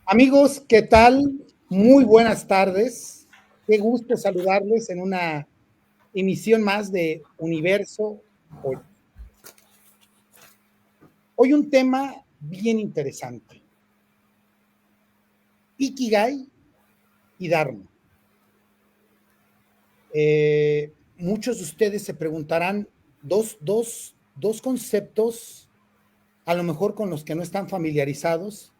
Amigos, ¿qué tal? Muy buenas tardes. Qué gusto saludarles en una emisión más de Universo Hoy. Hoy un tema bien interesante. Ikigai y Dharma. Muchos de ustedes se preguntarán dos conceptos, a lo mejor con los que no están familiarizados,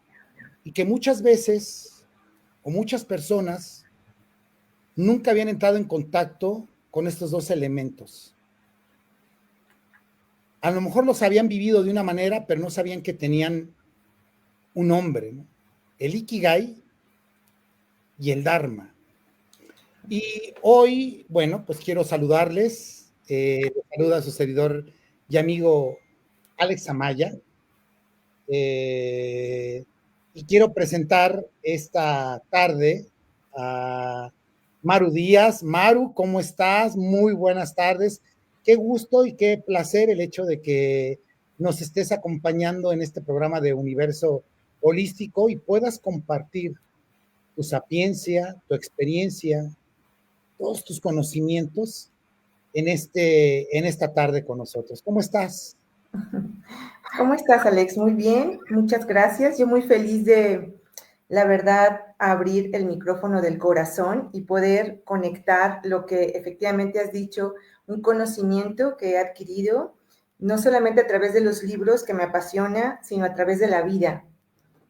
y que muchas veces o muchas personas nunca habían entrado en contacto con estos dos elementos. A lo mejor los habían vivido de una manera, pero no sabían que tenían un nombre, ¿no? El Ikigai y el Dharma. Y hoy, bueno, pues quiero saludarles. Saluda a su servidor y amigo Alex Amaya. Y quiero presentar esta tarde a Maru Díaz. Maru, ¿cómo estás? Muy buenas tardes. Qué gusto y qué placer el hecho de que nos estés acompañando en este programa de Universo Holístico y puedas compartir tu sapiencia, tu experiencia, todos tus conocimientos en esta tarde con nosotros. ¿Cómo estás? ¿Cómo estás, Alex? Muy bien, muchas gracias. Yo muy feliz de, la verdad, abrir el micrófono del corazón y poder conectar lo que efectivamente has dicho, un conocimiento que he adquirido, no solamente a través de los libros que me apasiona, sino a través de la vida,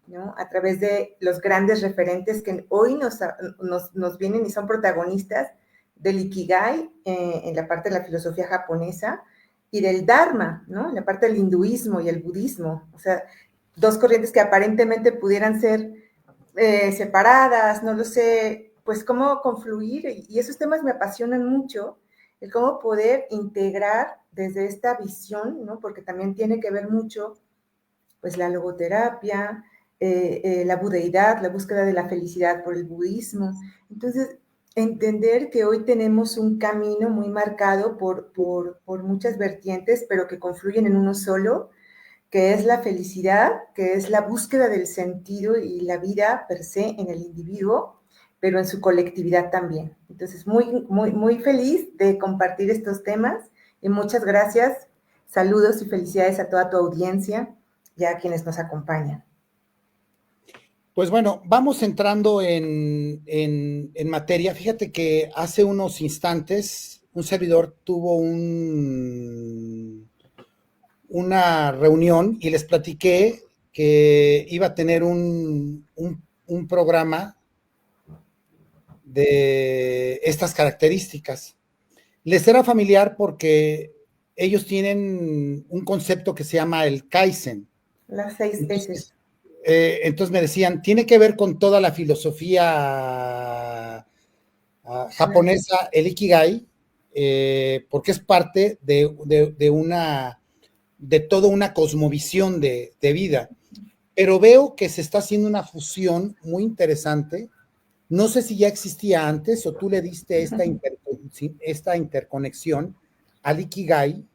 ¿no? A través de los grandes referentes que hoy nos vienen y son protagonistas del Ikigai en la parte de la filosofía japonesa y del Dharma, ¿no? En la parte del hinduismo y el budismo. O sea, dos corrientes que aparentemente pudieran ser separadas, no lo sé, pues cómo confluir. Y esos temas me apasionan mucho, el cómo poder integrar desde esta visión, ¿no? Porque también tiene que ver mucho pues la logoterapia, la budeidad, la búsqueda de la felicidad por el budismo. Entonces, entender que hoy tenemos un camino muy marcado por muchas vertientes, pero que confluyen en uno solo, que es la felicidad, que es la búsqueda del sentido y la vida per se en el individuo, pero en su colectividad también. Entonces, muy feliz de compartir estos temas y muchas gracias. Saludos y felicidades a toda tu audiencia y a quienes nos acompañan. Pues bueno, vamos entrando en materia. Fíjate que hace unos instantes un servidor tuvo una reunión y les platiqué que iba a tener un programa de estas características. Les era familiar porque ellos tienen un concepto que se llama el Kaizen. Las 6 S. Entonces me decían, tiene que ver con toda la filosofía japonesa, el Ikigai, porque es parte de toda una cosmovisión de vida. Pero veo que se está haciendo una fusión muy interesante. No sé si ya existía antes o tú le diste esta interconexión al Ikigai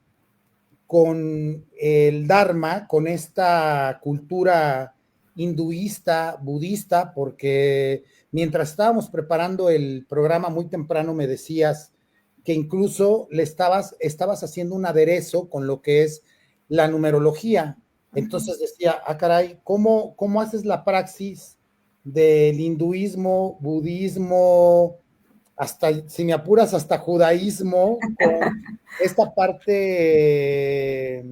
con el Dharma, con esta cultura hinduista, budista, porque mientras estábamos preparando el programa muy temprano me decías que incluso estabas haciendo un aderezo con lo que es la numerología. Entonces decía, caray, ¿cómo haces la praxis del hinduismo, budismo, hasta, si me apuras, hasta judaísmo, con esta parte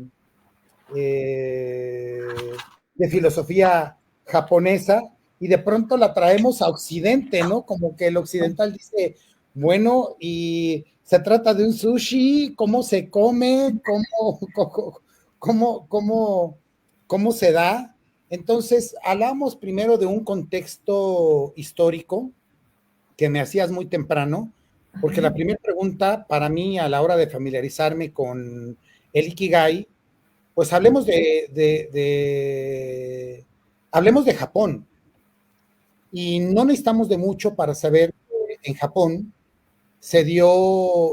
de filosofía japonesa y de pronto la traemos a Occidente, ¿no? Como que el occidental dice, bueno, y se trata de un sushi, ¿cómo se come? ¿Cómo se da? Entonces, hablamos primero de un contexto histórico que me hacías muy temprano, porque la primera pregunta para mí a la hora de familiarizarme con el Ikigai, pues hablemos de Japón. Y no necesitamos de mucho para saber que en Japón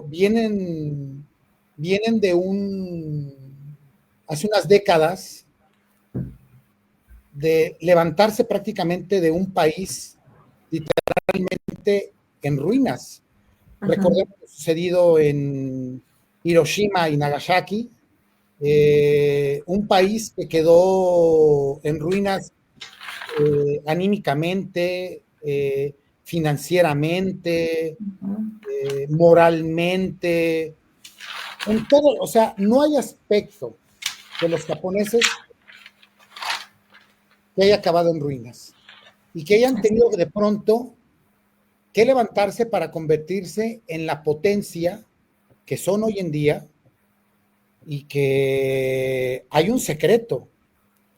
vienen hace unas décadas de levantarse prácticamente de un país literalmente en ruinas. Recordemos lo sucedido en Hiroshima y Nagasaki, un país que quedó en ruinas anímicamente, financieramente, moralmente, en todo, o sea, no hay aspecto de los japoneses que haya acabado en ruinas y que hayan tenido de pronto que levantarse para convertirse en la potencia que son hoy en día y que hay un secreto.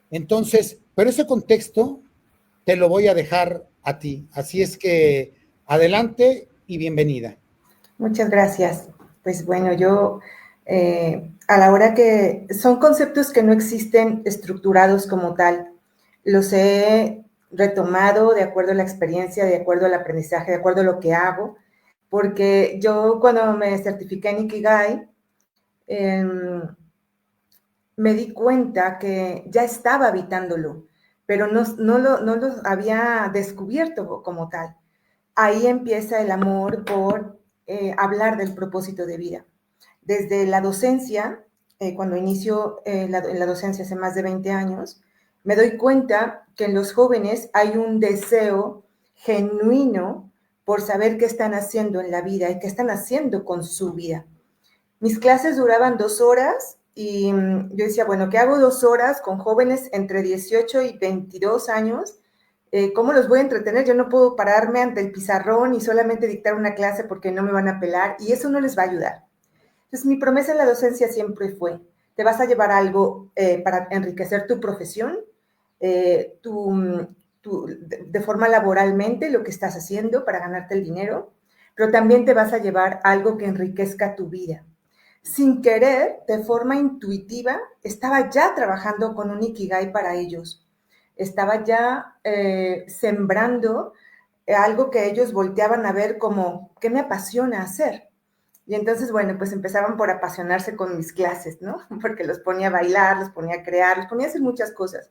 Entonces, pero ese contexto te lo voy a dejar a ti. Así es que adelante y bienvenida. Muchas gracias. Pues bueno, yo a la hora que son conceptos que no existen estructurados como tal, los he retomado de acuerdo a la experiencia, de acuerdo al aprendizaje, de acuerdo a lo que hago, porque yo cuando me certifiqué en Ikigai, me di cuenta que ya estaba habitándolo, pero no lo había descubierto como tal. Ahí empieza el amor por hablar del propósito de vida. Desde la docencia, cuando inicio en la docencia hace más de 20 años, me doy cuenta que en los jóvenes hay un deseo genuino por saber qué están haciendo en la vida y qué están haciendo con su vida. Mis clases duraban 2 horas y yo decía, bueno, ¿qué hago 2 horas con jóvenes entre 18 y 22 años? ¿Cómo los voy a entretener? Yo no puedo pararme ante el pizarrón y solamente dictar una clase porque no me van a pelar y eso no les va a ayudar. Entonces, mi promesa en la docencia siempre fue, te vas a llevar algo para enriquecer tu profesión, de forma laboralmente, lo que estás haciendo para ganarte el dinero, pero también te vas a llevar algo que enriquezca tu vida. Sin querer, de forma intuitiva, estaba ya trabajando con un Ikigai para ellos. Estaba ya sembrando algo que ellos volteaban a ver como, ¿qué me apasiona hacer? Y entonces, bueno, pues empezaban por apasionarse con mis clases, ¿no? Porque los ponía a bailar, los ponía a crear, los ponía a hacer muchas cosas.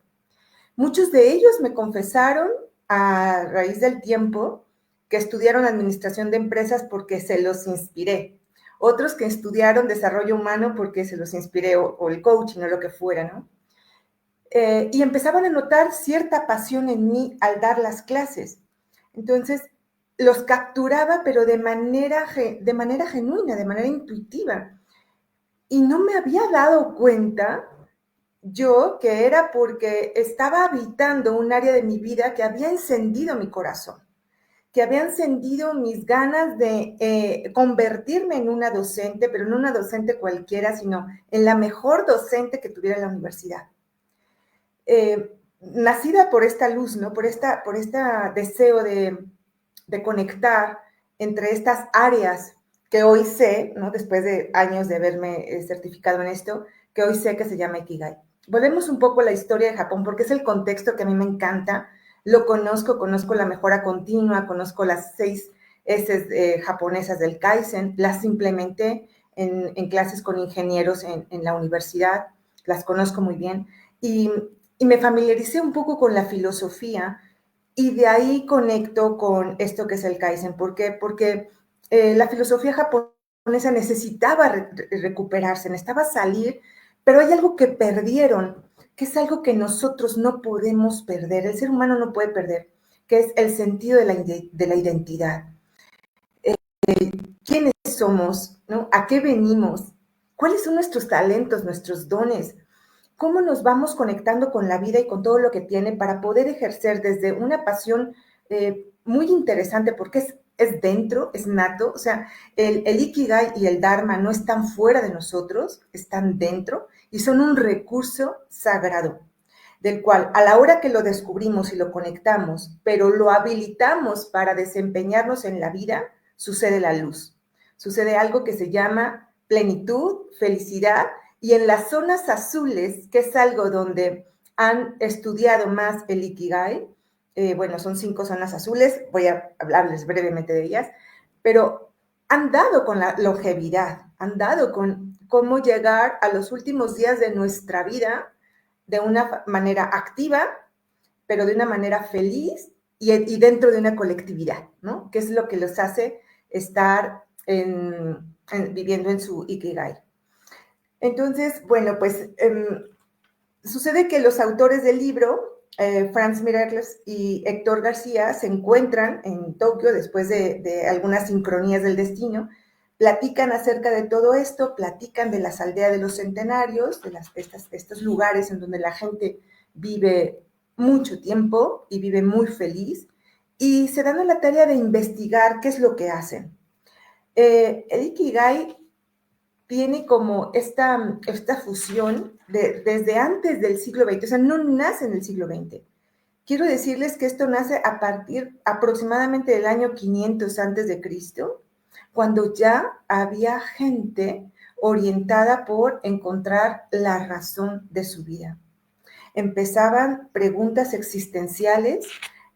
Muchos de ellos me confesaron a raíz del tiempo que estudiaron administración de empresas porque se los inspiré. Otros que estudiaron desarrollo humano porque se los inspiré, o el coaching o lo que fuera, ¿no? Y empezaban a notar cierta pasión en mí al dar las clases. Entonces, los capturaba, pero de manera genuina, de manera intuitiva. Y no me había dado cuenta yo que era porque estaba habitando un área de mi vida que había encendido mi corazón, que había encendido mis ganas de convertirme en una docente, pero no una docente cualquiera, sino en la mejor docente que tuviera la universidad. Nacida por esta luz, ¿no? Por este deseo de conectar entre estas áreas que hoy sé, ¿no? Después de años de haberme certificado en esto, que hoy sé que se llama Ikigai. Volvemos un poco a la historia de Japón, porque es el contexto que a mí me encanta. Lo conozco la mejora continua, conozco las 6 S japonesas del Kaizen, las implementé en clases con ingenieros en la universidad, las conozco muy bien, y me familiaricé un poco con la filosofía y de ahí conecto con esto que es el Kaizen. ¿Por qué? Porque la filosofía japonesa necesitaba recuperarse, necesitaba salir, pero hay algo que perdieron, que es algo que nosotros no podemos perder, el ser humano no puede perder, que es el sentido de la identidad. ¿Quiénes somos? ¿No? ¿A qué venimos? ¿Cuáles son nuestros talentos, nuestros dones? ¿Cómo nos vamos conectando con la vida y con todo lo que tiene para poder ejercer desde una pasión muy interesante, porque es dentro, es nato? O sea, el Ikigai y el Dharma no están fuera de nosotros, están dentro y son un recurso sagrado, del cual a la hora que lo descubrimos y lo conectamos, pero lo habilitamos para desempeñarnos en la vida, sucede la luz. Sucede algo que se llama plenitud, felicidad, y en las zonas azules, que es algo donde han estudiado más el Ikigai, bueno, son 5 zonas azules, voy a hablarles brevemente de ellas, pero han dado con la longevidad, han dado con cómo llegar a los últimos días de nuestra vida de una manera activa, pero de una manera feliz y dentro de una colectividad, ¿no? Que es lo que los hace estar viviendo en su Ikigai. Entonces, bueno, pues sucede que los autores del libro, Franz Miracles y Héctor García, se encuentran en Tokio después de algunas sincronías del destino, platican acerca de todo esto, platican de las aldeas de los centenarios, de estos lugares en donde la gente vive mucho tiempo y vive muy feliz, y se dan a la tarea de investigar qué es lo que hacen. El Ikigai tiene como esta fusión desde antes del siglo XX, o sea, no nace en el siglo XX. Quiero decirles que esto nace a partir aproximadamente del año 500 antes de Cristo, cuando ya había gente orientada por encontrar la razón de su vida. Empezaban preguntas existenciales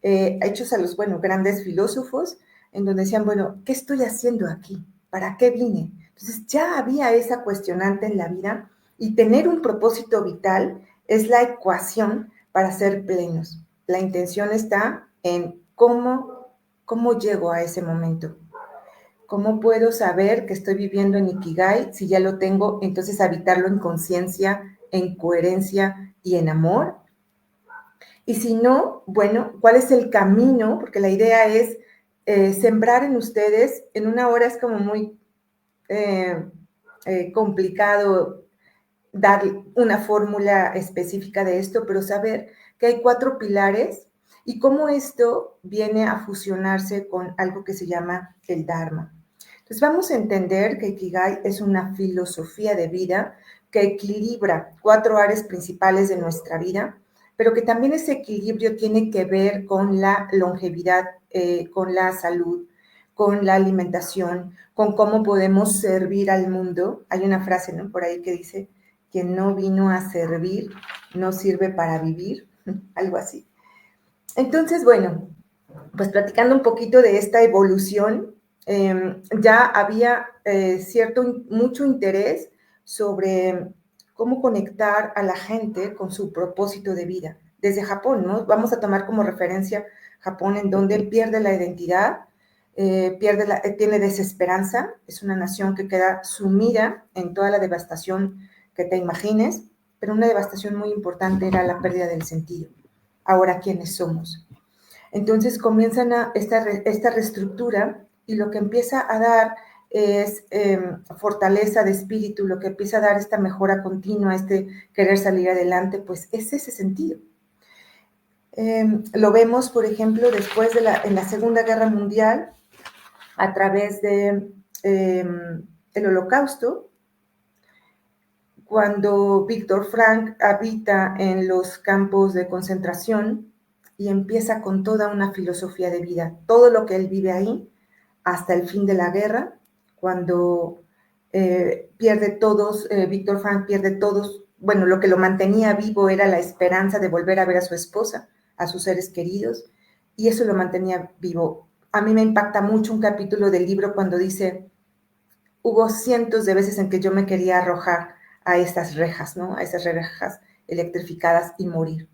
hechos a los, grandes filósofos, en donde decían, bueno, ¿qué estoy haciendo aquí? ¿Para qué vine? Entonces ya había esa cuestionante en la vida y tener un propósito vital es la ecuación para ser plenos. La intención está en cómo llego a ese momento. ¿Cómo puedo saber que estoy viviendo en Ikigai si ya lo tengo? Entonces habitarlo en conciencia, en coherencia y en amor. Y si no, bueno, ¿cuál es el camino? Porque la idea es sembrar en ustedes, en una hora es como muy complicado dar una fórmula específica de esto, pero saber que hay 4 pilares y cómo esto viene a fusionarse con algo que se llama el Dharma. Entonces vamos a entender que Ikigai es una filosofía de vida que equilibra 4 áreas principales de nuestra vida, pero que también ese equilibrio tiene que ver con la longevidad, con la salud, con la alimentación, con cómo podemos servir al mundo. Hay una frase, ¿no?, por ahí que dice, quien no vino a servir, no sirve para vivir, algo así. Entonces, bueno, pues platicando un poquito de esta evolución, ya había mucho interés sobre cómo conectar a la gente con su propósito de vida. Desde Japón, ¿no? Vamos a tomar como referencia Japón, en donde él pierde la identidad, tiene desesperanza, es una nación que queda sumida en toda la devastación que te imagines, pero una devastación muy importante era la pérdida del sentido. Ahora, ¿quiénes somos? Entonces comienzan esta reestructura y lo que empieza a dar es fortaleza de espíritu, lo que empieza a dar esta mejora continua, este querer salir adelante, pues es ese sentido. Lo vemos, por ejemplo, después en la Segunda Guerra Mundial, a través del Holocausto, cuando Víctor Frank habita en los campos de concentración y empieza con toda una filosofía de vida, todo lo que él vive ahí, hasta el fin de la guerra, cuando pierde todos, Víctor Frank pierde todos, bueno, lo que lo mantenía vivo era la esperanza de volver a ver a su esposa, a sus seres queridos, y eso lo mantenía vivo. A mí me impacta mucho un capítulo del libro cuando dice, hubo cientos de veces en que yo me quería arrojar a estas rejas, ¿no? A esas rejas electrificadas y morir,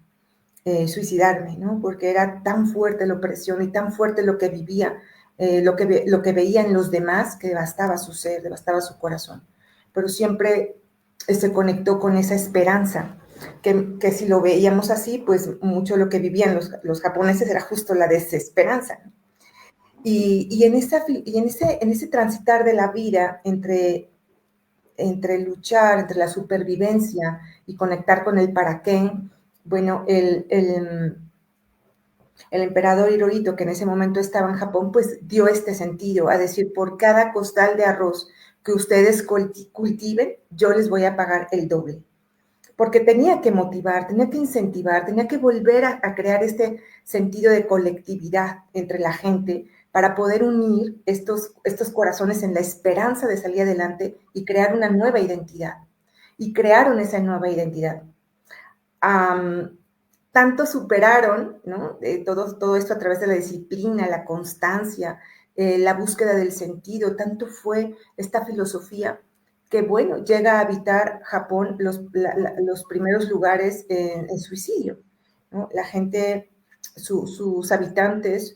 suicidarme, ¿no? Porque era tan fuerte la opresión y tan fuerte lo que vivía, lo que veía en los demás, que devastaba su ser, devastaba su corazón. Pero siempre se conectó con esa esperanza, que si lo veíamos así, pues mucho lo que vivían los japoneses era justo la desesperanza, ¿no? Y en ese transitar de la vida entre luchar, entre la supervivencia y conectar con el para qué, bueno, el emperador Hirohito, que en ese momento estaba en Japón, pues dio este sentido, a decir, por cada costal de arroz que ustedes cultiven, yo les voy a pagar el doble. Porque tenía que motivar, tenía que incentivar, tenía que volver a crear este sentido de colectividad entre la gente para poder unir estos corazones en la esperanza de salir adelante y crear una nueva identidad. Y crearon esa nueva identidad. Tanto superaron, ¿no? Todo esto a través de la disciplina, la constancia, la búsqueda del sentido, tanto fue esta filosofía que, bueno, llega a habitar Japón los primeros lugares en suicidio. ¿no? La gente, sus habitantes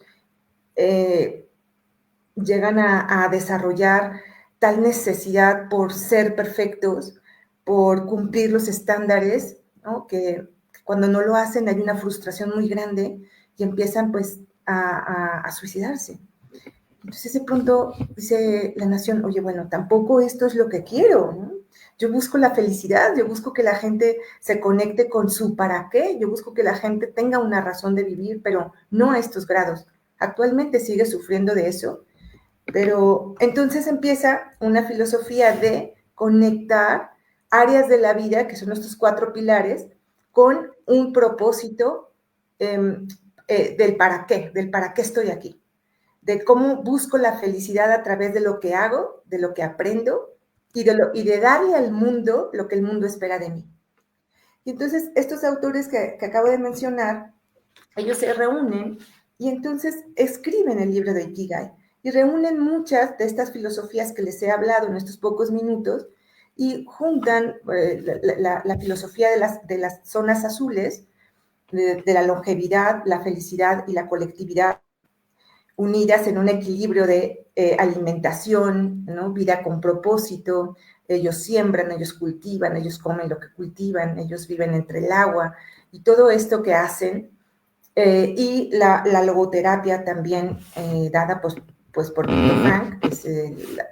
llegan a desarrollar tal necesidad por ser perfectos, por cumplir los estándares, ¿no? Que cuando no lo hacen hay una frustración muy grande y empiezan pues a suicidarse. Entonces de pronto dice la nación, oye, bueno, tampoco esto es lo que quiero, ¿no? Yo busco la felicidad, yo busco que la gente se conecte con su para qué, yo busco que la gente tenga una razón de vivir, pero no a estos grados. Actualmente sigue sufriendo de eso, pero entonces empieza una filosofía de conectar áreas de la vida, que son estos 4 pilares, con un propósito del para qué estoy aquí, de cómo busco la felicidad a través de lo que hago, de lo que aprendo y de darle al mundo lo que el mundo espera de mí. Y entonces estos autores que acabo de mencionar, ellos se reúnen y entonces escriben el libro de Ikigai y reúnen muchas de estas filosofías que les he hablado en estos pocos minutos y juntan la filosofía de las zonas azules, de la longevidad, la felicidad y la colectividad, unidas en un equilibrio de alimentación, ¿no? Vida con propósito. Ellos siembran, ellos cultivan, ellos comen lo que cultivan, ellos viven entre el agua y todo esto que hacen. Y la logoterapia también dada pues por Víctor Frank, que es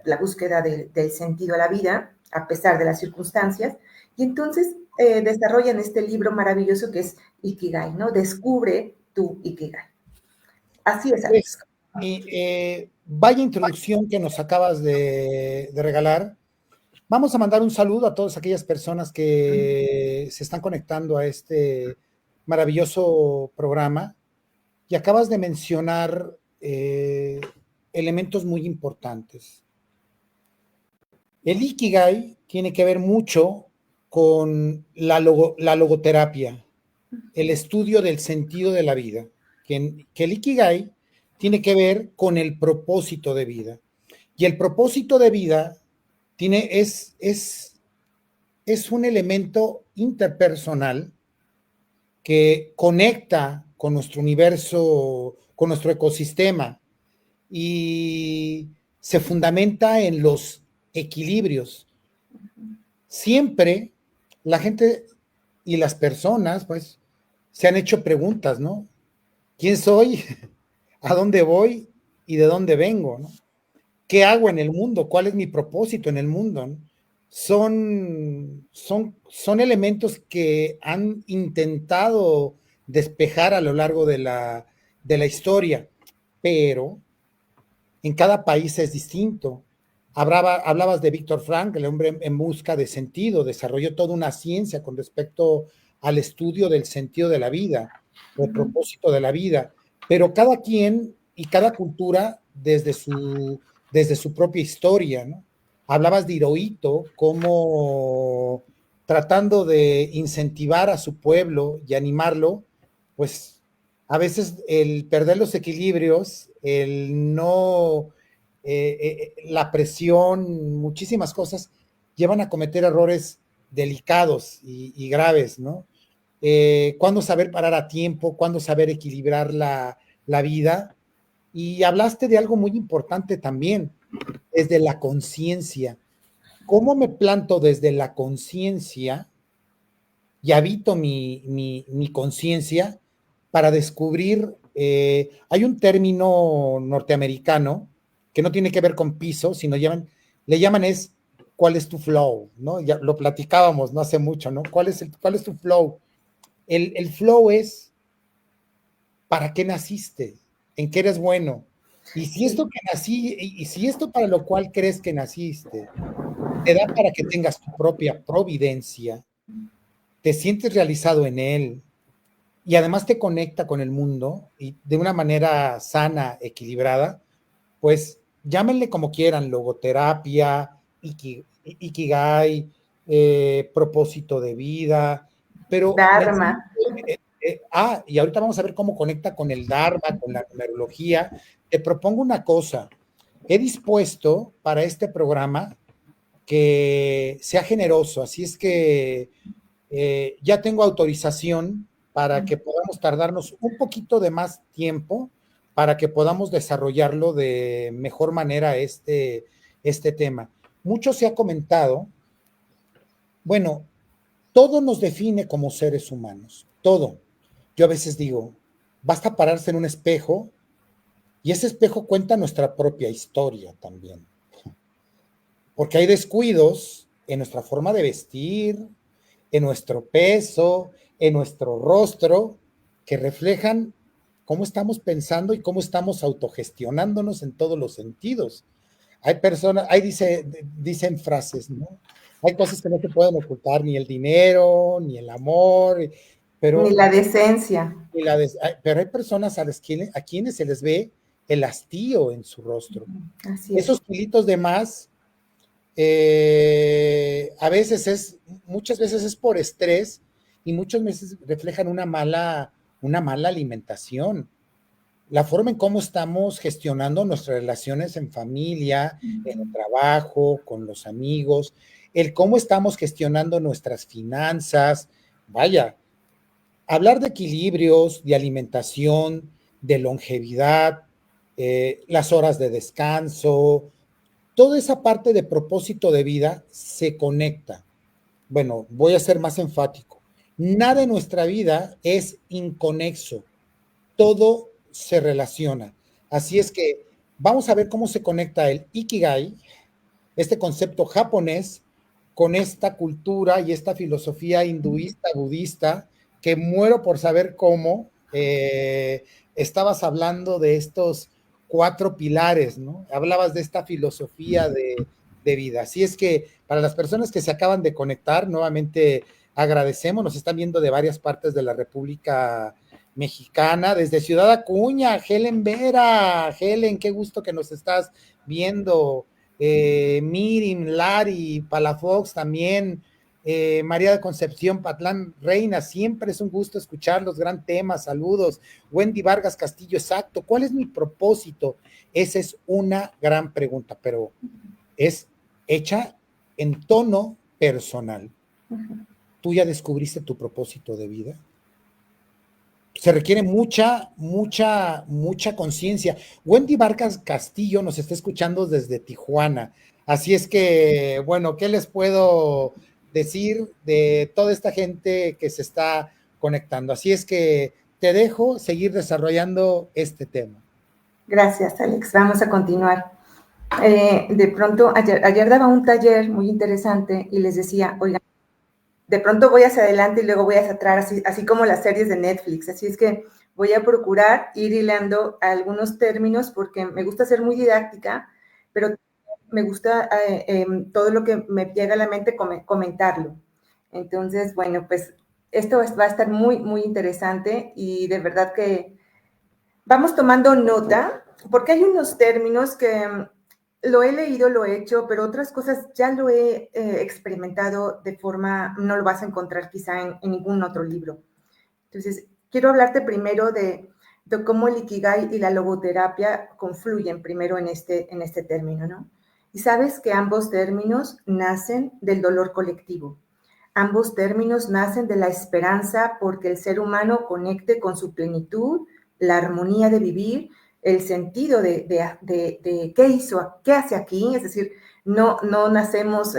la búsqueda del sentido a la vida, a pesar de las circunstancias. Y entonces desarrollan este libro maravilloso que es Ikigai, ¿no? Descubre tu Ikigai. Así es, Alex. Pues, vaya introducción que nos acabas de regalar. Vamos a mandar un saludo a todas aquellas personas que se están conectando a este maravilloso programa. Y acabas de mencionar elementos muy importantes. El Ikigai tiene que ver mucho con la logoterapia, el estudio del sentido de la vida, que el Ikigai tiene que ver con el propósito de vida. Y el propósito de vida es un elemento interpersonal que conecta con nuestro universo, con nuestro ecosistema, y se fundamenta en los equilibrios. Siempre la gente y las personas, pues, se han hecho preguntas, ¿no? ¿Quién soy? ¿A dónde voy? ¿Y de dónde vengo? ¿No? ¿Qué hago en el mundo? ¿Cuál es mi propósito en el mundo? ¿No? Son elementos que han intentado despejar a lo largo de la historia, pero en cada país es distinto. Hablabas de Víctor Frank, el hombre en busca de sentido, desarrolló toda una ciencia con respecto al estudio del sentido de la vida, del propósito de la vida, pero cada quien y cada cultura desde su propia historia, ¿no? Hablabas de Hirohito como tratando de incentivar a su pueblo y animarlo, pues a veces el perder los equilibrios, el no, la presión, muchísimas cosas llevan a cometer errores delicados y graves, ¿no? Cuándo saber parar a tiempo, cuándo saber equilibrar la vida. Y hablaste de algo muy importante también, desde la conciencia. ¿Cómo me planto desde la conciencia y habito mi conciencia para descubrir? Hay un término norteamericano que no tiene que ver con piso, sino le llaman es cuál es tu flow, ¿no? Ya lo platicábamos no hace mucho, ¿no? ¿Cuál es tu flow? El flow es para qué naciste, en qué eres bueno. Y si esto que nací, y si esto para lo cual crees que naciste, te da para que tengas tu propia providencia, te sientes realizado en él, y además te conecta con el mundo y de una manera sana, equilibrada, pues llámenle como quieran, logoterapia, ikigai, propósito de vida, pero Dharma. y ahorita vamos a ver cómo conecta con el Dharma, con la numerología. Te propongo una cosa, he dispuesto para este programa que sea generoso, así es que ya tengo autorización para que podamos tardarnos un poquito de más tiempo, para que podamos desarrollarlo de mejor manera este tema. Mucho se ha comentado, bueno, todo nos define como seres humanos, todo. Yo a veces digo, basta pararse en un espejo y ese espejo cuenta nuestra propia historia también. Porque hay descuidos en nuestra forma de vestir, en nuestro peso, en nuestro rostro, que reflejan cómo estamos pensando y cómo estamos autogestionándonos en todos los sentidos. Hay personas, dicen frases, ¿no? Hay cosas que no se pueden ocultar, ni el dinero, ni el amor, Ni pero, la decencia. pero hay personas a quienes se les ve el hastío en su rostro. Así es. Esos kilitos de más, muchas veces es por estrés y muchas veces reflejan una mala alimentación. La forma en cómo estamos gestionando nuestras relaciones en familia, en el trabajo, con los amigos, el cómo estamos gestionando nuestras finanzas. Vaya, hablar de equilibrios, de alimentación, de longevidad, las horas de descanso, toda esa parte de propósito de vida se conecta. Bueno, voy a ser más enfático. Nada en nuestra vida es inconexo, todo se relaciona. Así es que vamos a ver cómo se conecta el Ikigai, este concepto japonés, con esta cultura y esta filosofía hinduista, budista, que muero por saber cómo. Estabas hablando de estos 4 pilares, ¿no? Hablabas de esta filosofía de vida. Así es que para las personas que se acaban de conectar, nuevamente agradecemos, nos están viendo de varias partes de la República Mexicana, desde Ciudad Acuña, Helen Vera, Helen, qué gusto que nos estás viendo. Mirim, Lari, Palafox también, María de Concepción, Patlán Reina, siempre es un gusto escucharlos, gran tema, saludos. Wendy Vargas Castillo, exacto, ¿cuál es mi propósito? Esa es una gran pregunta, pero es hecha en tono personal. ¿Tú ya descubriste tu propósito de vida? Se requiere mucha conciencia. Wendy Vargas Castillo nos está escuchando desde Tijuana. Así es que, bueno, ¿qué les puedo decir de toda esta gente que se está conectando? Así es que te dejo seguir desarrollando este tema. Gracias, Alex. Vamos a continuar. De pronto, ayer daba un taller muy interesante y les decía, oigan, de pronto voy hacia adelante y luego voy hacia atrás, así como las series de Netflix. Así es que voy a procurar ir hilando algunos términos porque me gusta ser muy didáctica, pero me gusta todo lo que me llega a la mente comentarlo. Entonces, bueno, pues esto va a estar muy, muy interesante y de verdad que vamos tomando nota porque hay unos términos que lo he leído, lo he hecho, pero otras cosas ya lo he experimentado de forma, no lo vas a encontrar quizá en ningún otro libro. Entonces, quiero hablarte primero de cómo el Ikigai y la logoterapia confluyen primero en este término, ¿no? Y sabes que ambos términos nacen del dolor colectivo. Ambos términos nacen de la esperanza porque el ser humano conecte con su plenitud, la armonía de vivir, el sentido de qué hizo, qué hace aquí, es decir, no nacemos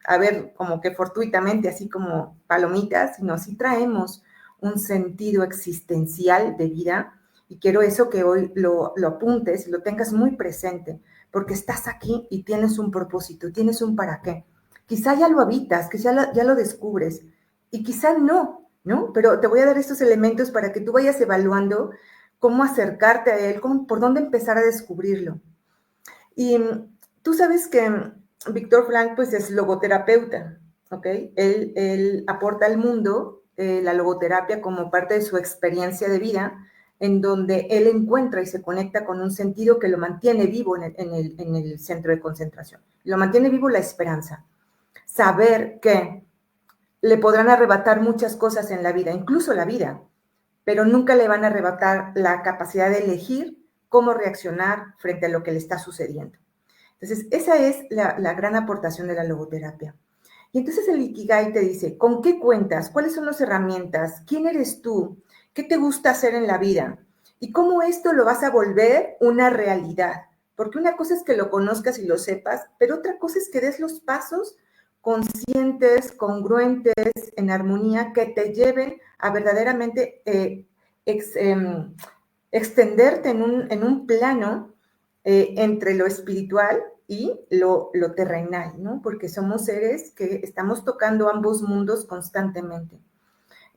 a ver como que fortuitamente, así como palomitas, sino sí traemos un sentido existencial de vida y quiero eso que hoy lo apuntes y lo tengas muy presente, porque estás aquí y tienes un propósito, tienes un para qué. Quizá ya lo habitas, quizá ya lo descubres y quizá no, ¿no? Pero te voy a dar estos elementos para que tú vayas evaluando cómo acercarte a él, por dónde empezar a descubrirlo. Y tú sabes que Víctor Frank pues es logoterapeuta, ¿ok? Él aporta al mundo la logoterapia como parte de su experiencia de vida, en donde él encuentra y se conecta con un sentido que lo mantiene vivo en el centro de concentración. Lo mantiene vivo la esperanza. Saber que le podrán arrebatar muchas cosas en la vida, incluso la vida, pero nunca le van a arrebatar la capacidad de elegir cómo reaccionar frente a lo que le está sucediendo. Entonces, esa es la gran aportación de la logoterapia. Y entonces el Ikigai te dice, ¿con qué cuentas? ¿Cuáles son las herramientas? ¿Quién eres tú? ¿Qué te gusta hacer en la vida? ¿Y cómo esto lo vas a volver una realidad? Porque una cosa es que lo conozcas y lo sepas, pero otra cosa es que des los pasos conscientes, congruentes, en armonía, que te lleven a verdaderamente extenderte en un plano entre lo espiritual y lo terrenal, ¿no? Porque somos seres que estamos tocando ambos mundos constantemente.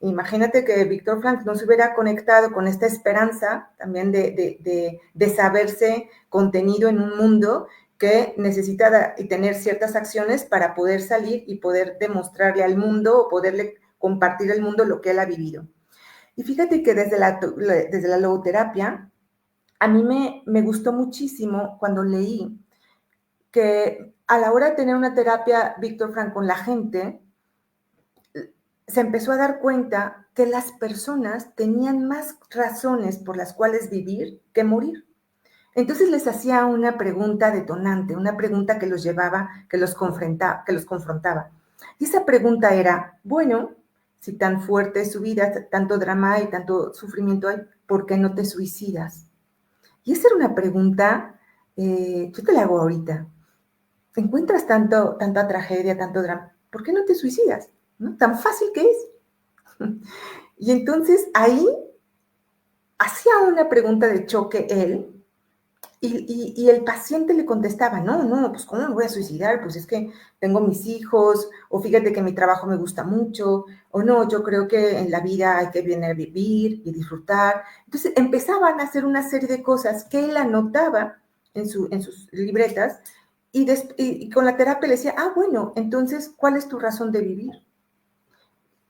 Imagínate que Víctor Frank no se hubiera conectado con esta esperanza también de saberse contenido en un mundo que necesita y tener ciertas acciones para poder salir y poder demostrarle al mundo o poderle compartir al mundo lo que él ha vivido. Y fíjate que desde la logoterapia, a mí me gustó muchísimo cuando leí que a la hora de tener una terapia Víctor Frank con la gente, se empezó a dar cuenta que las personas tenían más razones por las cuales vivir que morir. Entonces les hacía una pregunta detonante, una pregunta que los llevaba, que los confrontaba. Y esa pregunta era, bueno, si tan fuerte es su vida, tanto drama y tanto sufrimiento hay, ¿por qué no te suicidas? Y esa era una pregunta, yo te la hago ahorita. Encuentras tanta tragedia, tanto drama, ¿por qué no te suicidas? ¿No? Tan fácil que es. Y entonces ahí hacía una pregunta de choque él, y el paciente le contestaba, no, pues ¿cómo me voy a suicidar? Pues es que tengo mis hijos, o fíjate que mi trabajo me gusta mucho, o no, yo creo que en la vida hay que venir a vivir y disfrutar. Entonces empezaban a hacer una serie de cosas que él anotaba en sus libretas, y con la terapia le decía, bueno, entonces, ¿cuál es tu razón de vivir?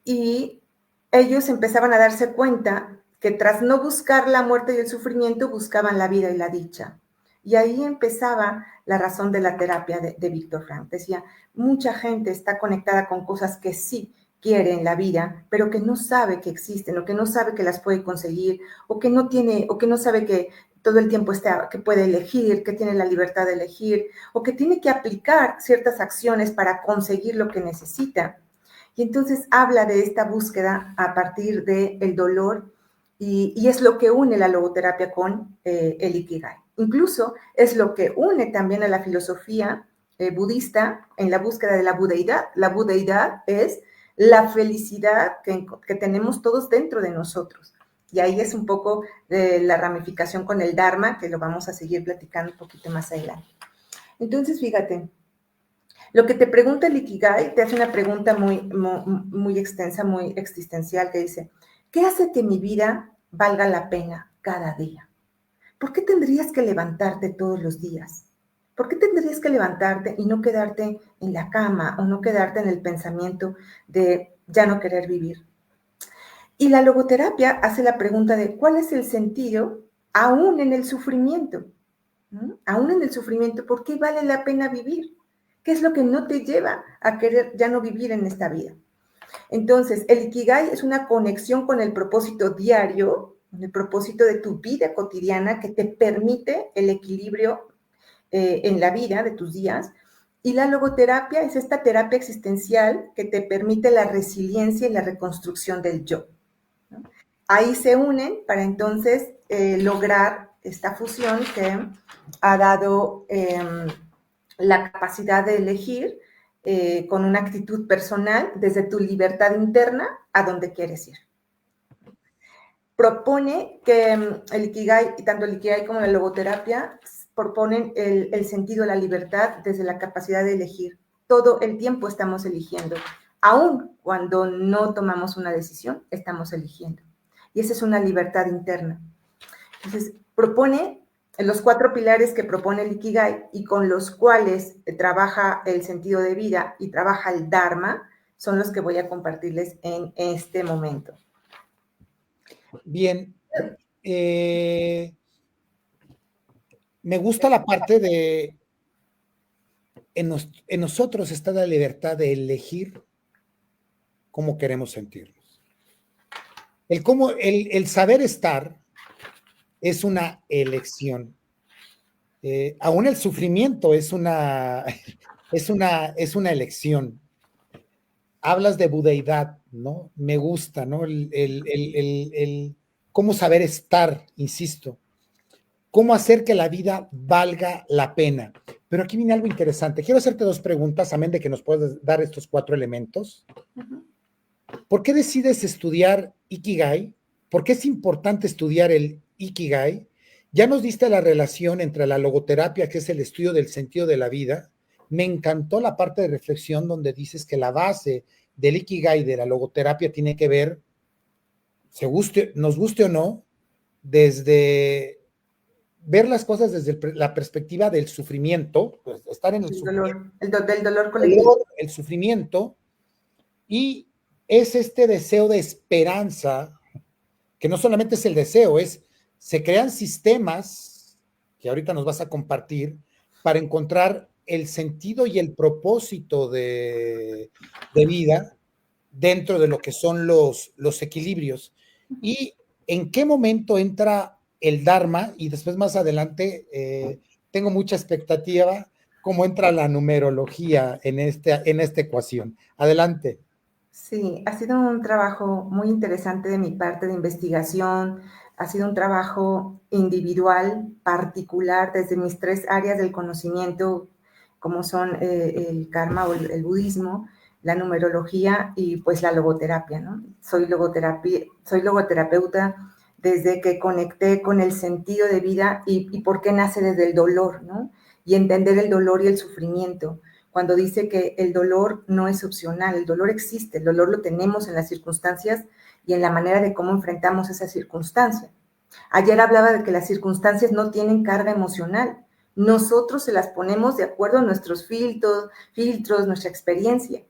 Y ellos empezaban a darse cuenta que tras no buscar la muerte y el sufrimiento, buscaban la vida y la dicha. Y ahí empezaba la razón de la terapia de Víctor Frank. Decía, mucha gente está conectada con cosas que sí quiere en la vida, pero que no sabe que existen, o que no sabe que las puede conseguir, o que no sabe que todo el tiempo que puede elegir, que tiene la libertad de elegir, o que tiene que aplicar ciertas acciones para conseguir lo que necesita. Y entonces habla de esta búsqueda a partir del dolor, y es lo que une la logoterapia con el Ikigai. Incluso es lo que une también a la filosofía budista en la búsqueda de la budeidad. La budeidad es la felicidad que tenemos todos dentro de nosotros. Y ahí es un poco de la ramificación con el Dharma, que lo vamos a seguir platicando un poquito más adelante. Entonces, fíjate, lo que te pregunta el Ikigai, te hace una pregunta muy extensa, muy existencial, que dice, ¿qué hace que mi vida valga la pena cada día? ¿Por qué tendrías que levantarte todos los días? ¿Por qué tendrías que levantarte y no quedarte en la cama, o no quedarte en el pensamiento de ya no querer vivir? Y la logoterapia hace la pregunta de ¿cuál es el sentido aún en el sufrimiento? ¿Mm? Aún en el sufrimiento, ¿por qué vale la pena vivir? ¿Qué es lo que no te lleva a querer ya no vivir en esta vida? Entonces, el Ikigai es una conexión con el propósito diario, el propósito de tu vida cotidiana, que te permite el equilibrio en la vida de tus días. Y la logoterapia es esta terapia existencial que te permite la resiliencia y la reconstrucción del yo, ¿no? Ahí se unen para entonces lograr esta fusión que ha dado la capacidad de elegir con una actitud personal desde tu libertad interna a donde quieres ir. Propone que el Ikigai, y tanto el Ikigai como la logoterapia, proponen el sentido de la libertad desde la capacidad de elegir. Todo el tiempo estamos eligiendo. Aún cuando no tomamos una decisión, estamos eligiendo. Y esa es una libertad interna. Entonces, propone los 4 pilares que propone el Ikigai y con los cuales trabaja el sentido de vida y trabaja el Dharma, son los que voy a compartirles en este momento. Bien. Me gusta la parte de en nosotros está la libertad de elegir cómo queremos sentirnos. El saber estar es una elección. Aún el sufrimiento es una elección. hablas de budeidad, ¿no? Me gusta, ¿no? Cómo saber estar, insisto, cómo hacer que la vida valga la pena. Pero aquí viene algo interesante. Quiero hacerte dos preguntas, amén de que nos puedas dar estos 4 elementos. ¿Por qué decides estudiar Ikigai? ¿Por qué es importante estudiar el Ikigai? Ya nos diste la relación entre la logoterapia, que es el estudio del sentido de la vida. Me encantó la parte de reflexión donde dices que la base del Ikigai, de la logoterapia, tiene que ver, nos guste o no, desde ver las cosas desde la perspectiva del sufrimiento, pues estar en el sufrimiento, del dolor colectivo. el sufrimiento, y es este deseo de esperanza, que no solamente es el deseo, se crean sistemas, que ahorita nos vas a compartir, para encontrar el sentido y el propósito de vida dentro de lo que son los equilibrios. Y en qué momento entra el Dharma, y después más adelante tengo mucha expectativa cómo entra la numerología en esta ecuación. Adelante. Sí, ha sido un trabajo muy interesante de mi parte de investigación, ha sido un trabajo individual, particular, desde mis 3 áreas del conocimiento, como son el karma o el budismo, la numerología y pues la logoterapia, ¿no? Soy logoterapeuta desde que conecté con el sentido de vida y por qué nace desde el dolor, ¿no? Y entender el dolor y el sufrimiento. Cuando dice que el dolor no es opcional, el dolor existe, el dolor lo tenemos en las circunstancias y en la manera de cómo enfrentamos esa circunstancia. Ayer hablaba de que las circunstancias no tienen carga emocional, nosotros se las ponemos de acuerdo a nuestros filtros, nuestra experiencia.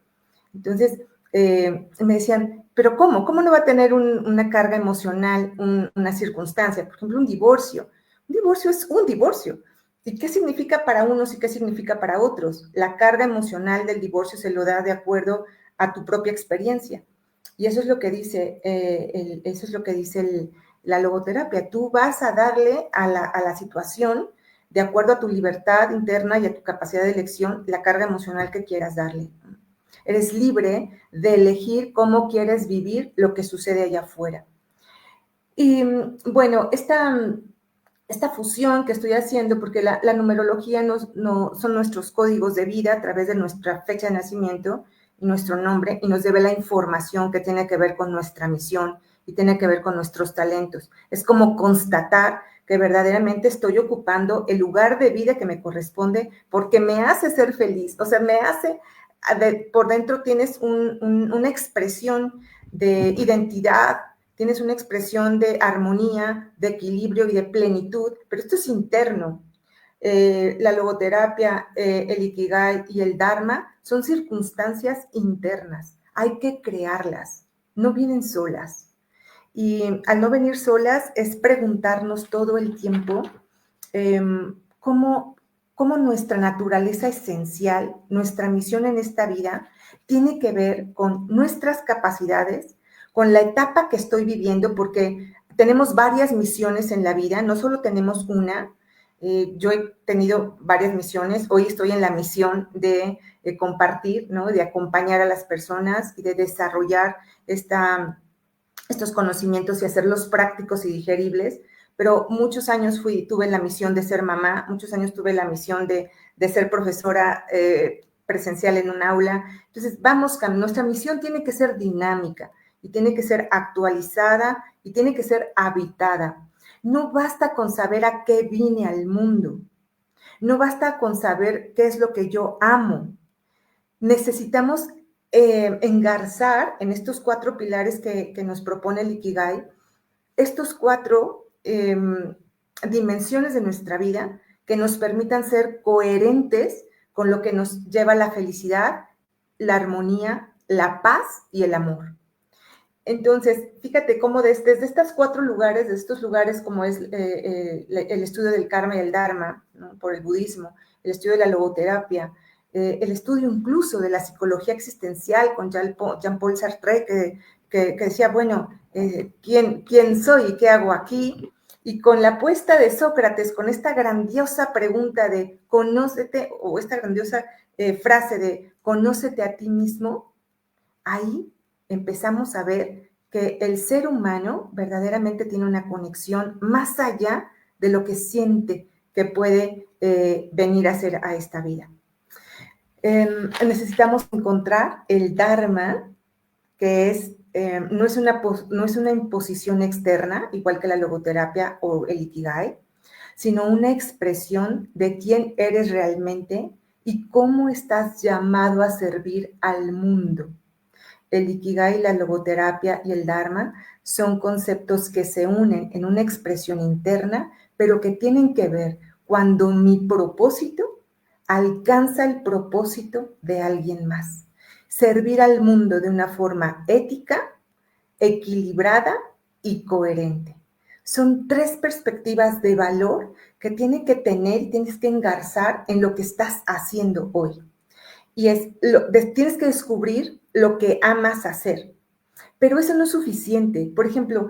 Entonces, me decían, ¿pero cómo? ¿Cómo no va a tener una carga emocional una circunstancia? Por ejemplo, un divorcio. Un divorcio es un divorcio. ¿Y qué significa para unos y qué significa para otros? La carga emocional del divorcio se lo da de acuerdo a tu propia experiencia. Y eso es lo que dice, la logoterapia. Tú vas a darle a la situación, de acuerdo a tu libertad interna y a tu capacidad de elección, la carga emocional que quieras darle. Eres libre de elegir cómo quieres vivir lo que sucede allá afuera. Y bueno, esta fusión que estoy haciendo, porque la numerología son nuestros códigos de vida a través de nuestra fecha de nacimiento y nuestro nombre, y nos debe la información que tiene que ver con nuestra misión y tiene que ver con nuestros talentos. Es como constatar que verdaderamente estoy ocupando el lugar de vida que me corresponde porque me hace ser feliz, o sea, me hace, por dentro tienes una expresión de identidad, tienes una expresión de armonía, de equilibrio y de plenitud, pero esto es interno. La logoterapia, el Ikigai y el Dharma son circunstancias internas. Hay que crearlas, no vienen solas. Y al no venir solas es preguntarnos todo el tiempo cómo nuestra naturaleza esencial, nuestra misión en esta vida, tiene que ver con nuestras capacidades, con la etapa que estoy viviendo, porque tenemos varias misiones en la vida, no solo tenemos una. Yo he tenido varias misiones, hoy estoy en la misión de compartir, ¿no? De acompañar a las personas y de desarrollar estos conocimientos y hacerlos prácticos y digeribles, pero muchos años tuve la misión de ser mamá, muchos años tuve la misión de ser profesora presencial en un aula. Entonces, nuestra misión tiene que ser dinámica y tiene que ser actualizada y tiene que ser habitada. No basta con saber a qué vine al mundo, no basta con saber qué es lo que yo amo. Necesitamos engarzar en estos 4 pilares que nos propone el Ikigai, estos 4 dimensiones de nuestra vida que nos permitan ser coherentes con lo que nos lleva a la felicidad, la armonía, la paz y el amor. Entonces, fíjate cómo desde estos 4 lugares, de estos lugares como es el estudio del karma y el dharma, ¿no? Por el budismo, el estudio de la logoterapia, el estudio incluso de la psicología existencial con Jean-Paul Sartre, que decía, bueno, ¿quién soy y qué hago aquí? Y con la apuesta de Sócrates, con esta grandiosa pregunta de conócete, o esta grandiosa frase de conócete a ti mismo, ahí empezamos a ver que el ser humano verdaderamente tiene una conexión más allá de lo que siente que puede venir a ser a esta vida. Necesitamos encontrar el Dharma, que no es una imposición externa, igual que la logoterapia o el Ikigai, sino una expresión de quién eres realmente y cómo estás llamado a servir al mundo. El Ikigai, la logoterapia y el Dharma son conceptos que se unen en una expresión interna, pero que tienen que ver cuando mi propósito alcanza el propósito de alguien más. Servir al mundo de una forma ética, equilibrada y coherente. Son 3 perspectivas de valor que tienes que tener y tienes que engarzar en lo que estás haciendo hoy. Y tienes que descubrir lo que amas hacer. Pero eso no es suficiente. Por ejemplo,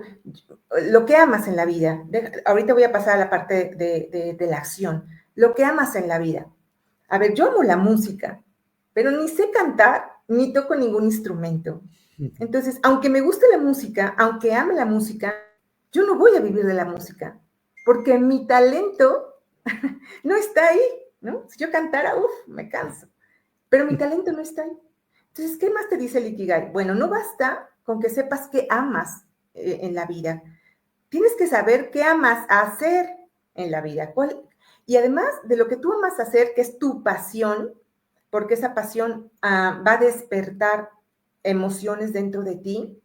lo que amas en la vida. Ahorita voy a pasar a la parte de la acción. Lo que amas en la vida. A ver, yo amo la música, pero ni sé cantar, ni toco ningún instrumento. Entonces, aunque me guste la música, aunque ame la música, yo no voy a vivir de la música, porque mi talento no está ahí, ¿no? Si yo cantara, me canso, pero mi talento no está ahí. Entonces, ¿qué más te dice el Ikigai? Bueno, no basta con que sepas qué amas en la vida. Tienes que saber qué amas hacer en la vida. Y además de lo que tú amas hacer, que es tu pasión, porque esa pasión va a despertar emociones dentro de ti,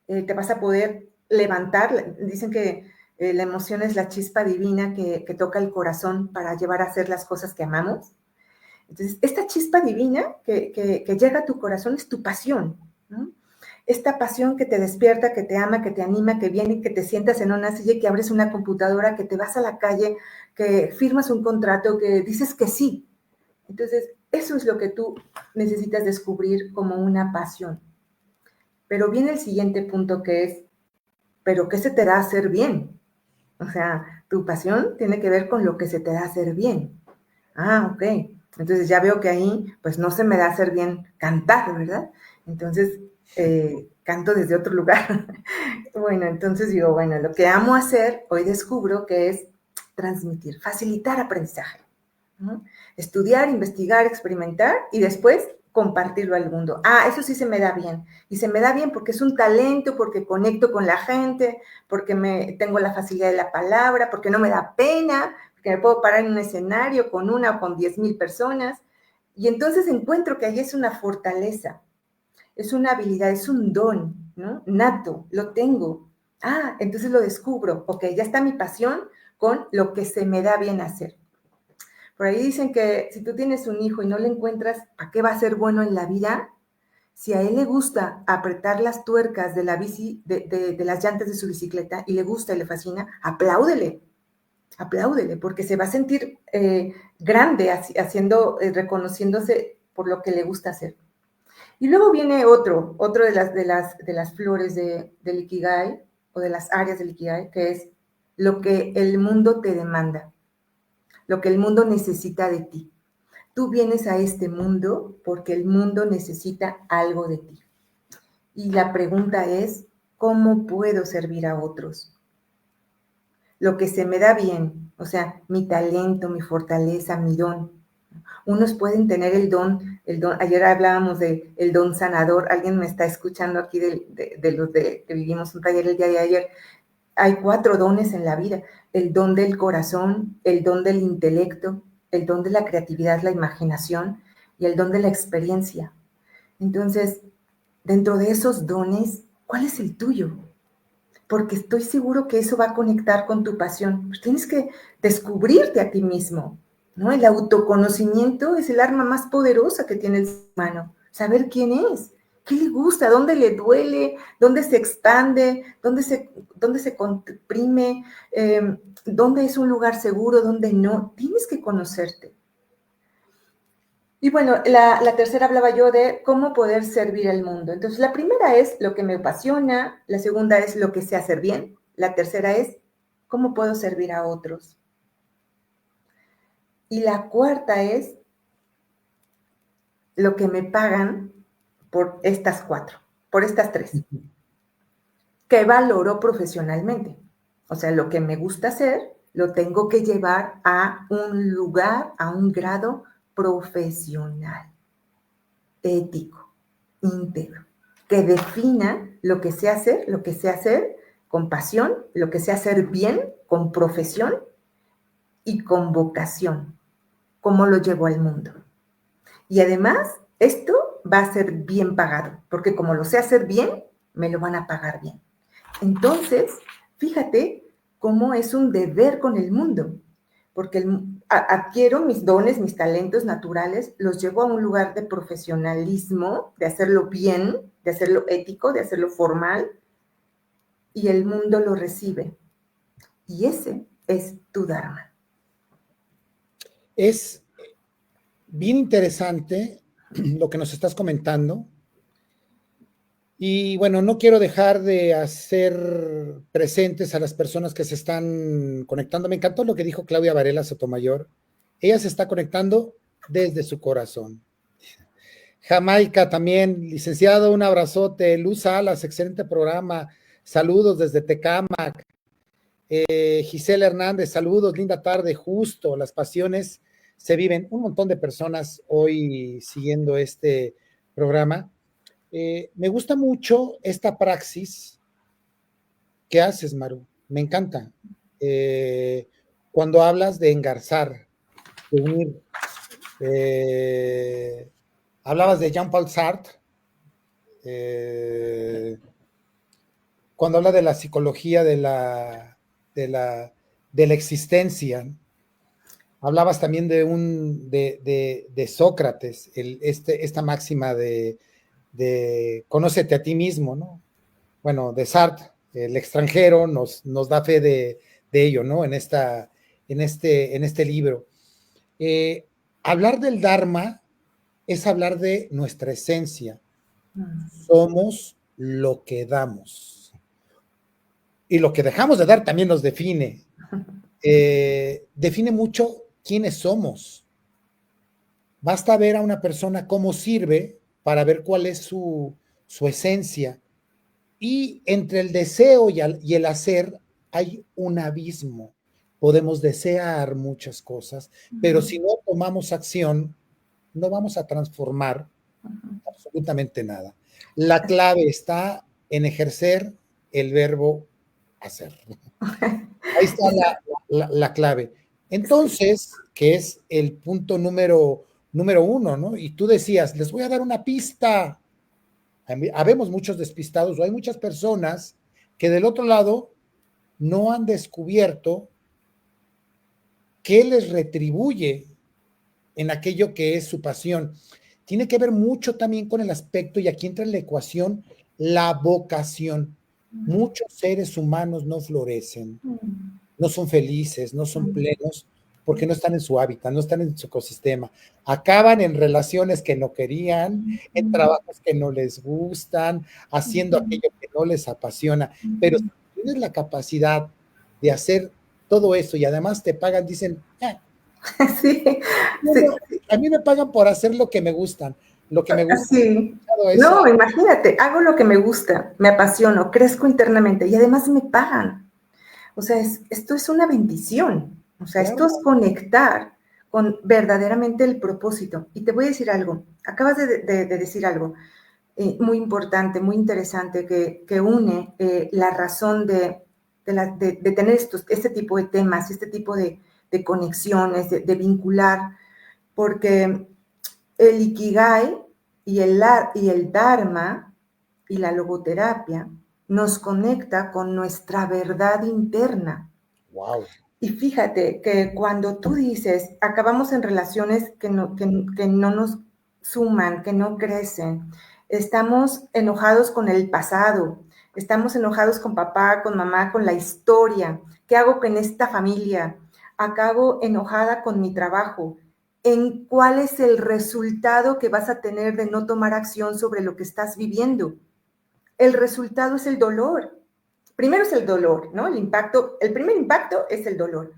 te vas a poder levantar. Dicen que la emoción es la chispa divina que toca el corazón para llevar a hacer las cosas que amamos. Entonces, esta chispa divina que llega a tu corazón es tu pasión, ¿no? Esta pasión que te despierta, que te ama, que te anima, que viene, que te sientas en una silla, que abres una computadora, que te vas a la calle, que firmas un contrato, que dices que sí. Entonces, eso es lo que tú necesitas descubrir como una pasión. Pero viene el siguiente punto que es, ¿pero qué se te da hacer bien? O sea, tu pasión tiene que ver con lo que se te da hacer bien. Ah, ok. Entonces ya veo que ahí, pues no se me da hacer bien cantar, ¿verdad? Entonces, canto desde otro lugar. Bueno, entonces digo, bueno, lo que amo hacer, hoy descubro que es transmitir, facilitar aprendizaje, ¿no? Estudiar, investigar, experimentar y después compartirlo al mundo. Ah, eso sí se me da bien. Y se me da bien porque es un talento, porque conecto con la gente, porque tengo la facilidad de la palabra, porque no me da pena, que me puedo parar en un escenario con 1 o con 10,000 personas, y entonces encuentro que ahí es una fortaleza, es una habilidad, es un don, ¿no? Nato, lo tengo. Ah, entonces lo descubro, ok, ya está mi pasión con lo que se me da bien hacer. Por ahí dicen que si tú tienes un hijo y no le encuentras a qué va a ser bueno en la vida, si a él le gusta apretar las tuercas de la bici, de las llantas de su bicicleta y le gusta y le fascina, apláudele, porque se va a sentir grande reconociéndose por lo que le gusta hacer. Y luego viene otro de las flores del Ikigai, o de las áreas del Ikigai, que es lo que el mundo te demanda, lo que el mundo necesita de ti. Tú vienes a este mundo porque el mundo necesita algo de ti. Y la pregunta es, ¿cómo puedo servir a otros? Lo que se me da bien, o sea, mi talento, mi fortaleza, mi don. Unos pueden tener el don, ayer hablábamos de el don sanador, alguien me está escuchando aquí de los que vivimos un taller el día de ayer. Hay 4 dones en la vida: el don del corazón, el don del intelecto, el don de la creatividad, la imaginación y el don de la experiencia. Entonces, dentro de esos dones, ¿cuál es el tuyo? Porque estoy seguro que eso va a conectar con tu pasión. Pues tienes que descubrirte a ti mismo, ¿no? El autoconocimiento es el arma más poderosa que tiene el ser humano. Saber quién es, qué le gusta, dónde le duele, dónde se expande, dónde se comprime, dónde es un lugar seguro, dónde no. Tienes que conocerte. Y bueno, la tercera hablaba yo de cómo poder servir al mundo. Entonces, la primera es lo que me apasiona, la segunda es lo que sé hacer bien, la tercera es cómo puedo servir a otros. Y la cuarta es lo que me pagan por estas 4, por estas 3. ¿Qué valoro profesionalmente? O sea, lo que me gusta hacer, lo tengo que llevar a un lugar, a un grado profesional, ético, íntegro, que defina lo que sé hacer con pasión, lo que sé hacer bien, con profesión y con vocación, cómo lo llevo al mundo. Y además, esto va a ser bien pagado, porque como lo sé hacer bien, me lo van a pagar bien. Entonces, fíjate cómo es un deber con el mundo, porque adquiero mis dones, mis talentos naturales, los llevo a un lugar de profesionalismo, de hacerlo bien, de hacerlo ético, de hacerlo formal, y el mundo lo recibe. Y ese es tu Dharma. Es bien interesante lo que nos estás comentando. Y bueno, no quiero dejar de hacer presentes a las personas que se están conectando. Me encantó lo que dijo Claudia Varela Sotomayor. Ella se está conectando desde su corazón. Jamaica también, licenciado, un abrazote. Luz Salas, excelente programa. Saludos desde Tecámac. Gisela Hernández, saludos, linda tarde, justo, las pasiones se viven. Un montón de personas hoy siguiendo este programa. Me gusta mucho esta praxis que haces, Maru. Me encanta. Cuando hablas de engarzar, de unir. Hablabas de Jean-Paul Sartre. Cuando habla de la psicología de la existencia, hablabas también de Sócrates, esta máxima de conócete a ti mismo, ¿no? Bueno, de Sartre, el extranjero, nos da fe de ello, ¿no? En este libro. Hablar del Dharma es hablar de nuestra esencia. Somos lo que damos. Y lo que dejamos de dar también nos define. Define mucho quiénes somos. Basta ver a una persona cómo sirve para ver cuál es su esencia. Y entre el deseo y el hacer hay un abismo. Podemos desear muchas cosas, pero si no tomamos acción, no vamos a transformar absolutamente nada. La clave está en ejercer el verbo hacer. Ahí está la clave. Entonces, que es el punto número 1, ¿no? Y tú decías, les voy a dar una pista. Habemos muchos despistados, o hay muchas personas que del otro lado no han descubierto qué les retribuye en aquello que es su pasión. Tiene que ver mucho también con el aspecto, y aquí entra en la ecuación, la vocación. Muchos seres humanos no florecen, no son felices, no son plenos, porque no están en su hábitat, no están en su ecosistema. Acaban en relaciones que no querían, en trabajos que no les gustan, haciendo aquello que no les apasiona. Pero si tienes la capacidad de hacer todo eso y además te pagan, dicen, Sí, sí. a mí me pagan por hacer lo que me gustan, lo que me gusta. Sí. No, imagínate, hago lo que me gusta, me apasiono, crezco internamente y además me pagan. O sea, esto es una bendición. O sea, Claro. esto es conectar con verdaderamente el propósito. Y te voy a decir algo, acabas de decir algo muy importante, muy interesante, que une la razón de tener este tipo de temas, este tipo de conexiones, de vincular, porque el Ikigai y el Dharma y la logoterapia nos conecta con nuestra verdad interna. Wow. Y fíjate que cuando tú dices, acabamos en relaciones que no nos suman, que no crecen, estamos enojados con el pasado, estamos enojados con papá, con mamá, con la historia, ¿qué hago con esta familia? Acabo enojada con mi trabajo. ¿En cuál es el resultado que vas a tener de no tomar acción sobre lo que estás viviendo? El resultado es el dolor. Primero es el dolor, ¿no? El primer impacto es el dolor.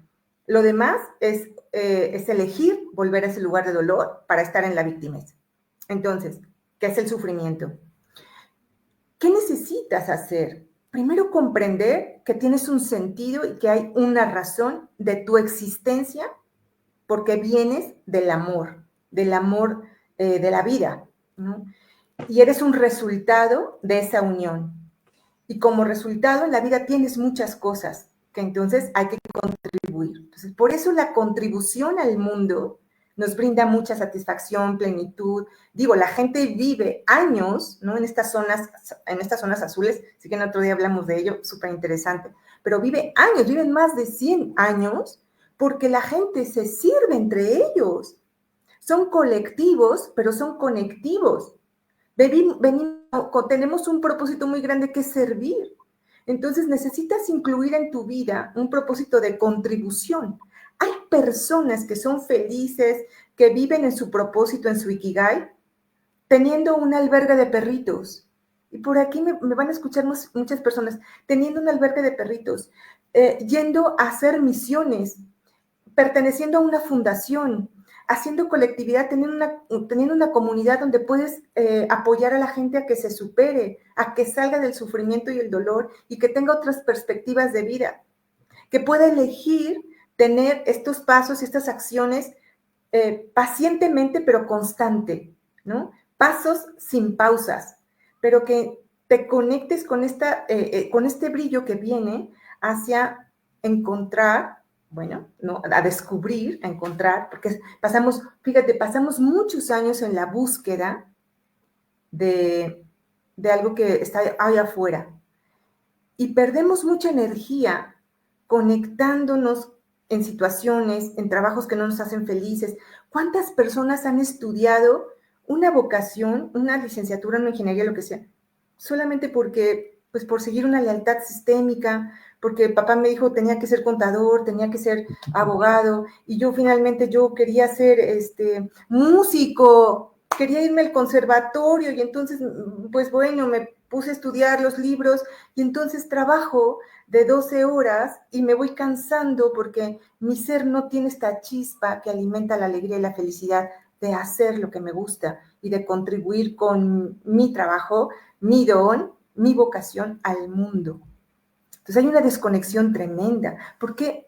Lo demás es elegir volver a ese lugar de dolor para estar en la víctima. Entonces, que es el sufrimiento. ¿Qué necesitas hacer? Primero, comprender que tienes un sentido y que hay una razón de tu existencia porque vienes del amor de la vida, ¿no? Y eres un resultado de esa unión. Y como resultado en la vida tienes muchas cosas que entonces hay que contribuir. Entonces, por eso la contribución al mundo nos brinda mucha satisfacción, plenitud. Digo, la gente vive años, ¿no? En estas zonas azules, así que en otro día hablamos de ello, súper interesante, pero vive años, viven más de 100 años porque la gente se sirve entre ellos. Son colectivos, pero son conectivos. Tenemos un propósito muy grande que es servir. Entonces necesitas incluir en tu vida un propósito de contribución. Hay personas que son felices, que viven en su propósito, en su ikigai, teniendo un albergue de perritos. Y por aquí me van a escuchar muchas personas, teniendo un albergue de perritos, yendo a hacer misiones, perteneciendo a una fundación, haciendo colectividad, teniendo una comunidad donde puedes apoyar a la gente a que se supere, a que salga del sufrimiento y el dolor y que tenga otras perspectivas de vida, que pueda elegir tener estos pasos y estas acciones pacientemente pero constante, ¿no? Pasos sin pausas, pero que te conectes con este brillo que viene hacia encontrar, bueno, ¿no? A descubrir, a encontrar, porque pasamos muchos años en la búsqueda de algo que está ahí afuera y perdemos mucha energía conectándonos en situaciones, en trabajos que no nos hacen felices. ¿Cuántas personas han estudiado una vocación, una licenciatura, una ingeniería, lo que sea, solamente porque, pues por seguir una lealtad sistémica, porque papá me dijo tenía que ser contador, tenía que ser abogado, y yo finalmente quería ser músico, quería irme al conservatorio, y entonces, pues bueno, me puse a estudiar los libros, y entonces trabajo de 12 horas y me voy cansando porque mi ser no tiene esta chispa que alimenta la alegría y la felicidad de hacer lo que me gusta y de contribuir con mi trabajo, mi don, mi vocación al mundo. Entonces hay una desconexión tremenda. ¿Por qué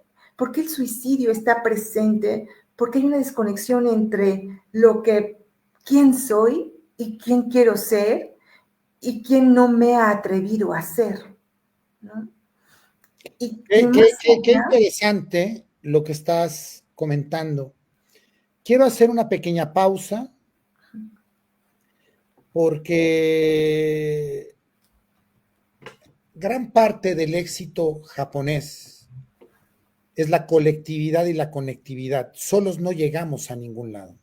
el suicidio está presente? Porque hay una desconexión entre quién soy y quién quiero ser y quién no me ha atrevido a ser, ¿no? Qué interesante lo que estás comentando. Quiero hacer una pequeña pausa porque gran parte del éxito japonés es la colectividad y la conectividad. Solos no llegamos a ningún lado.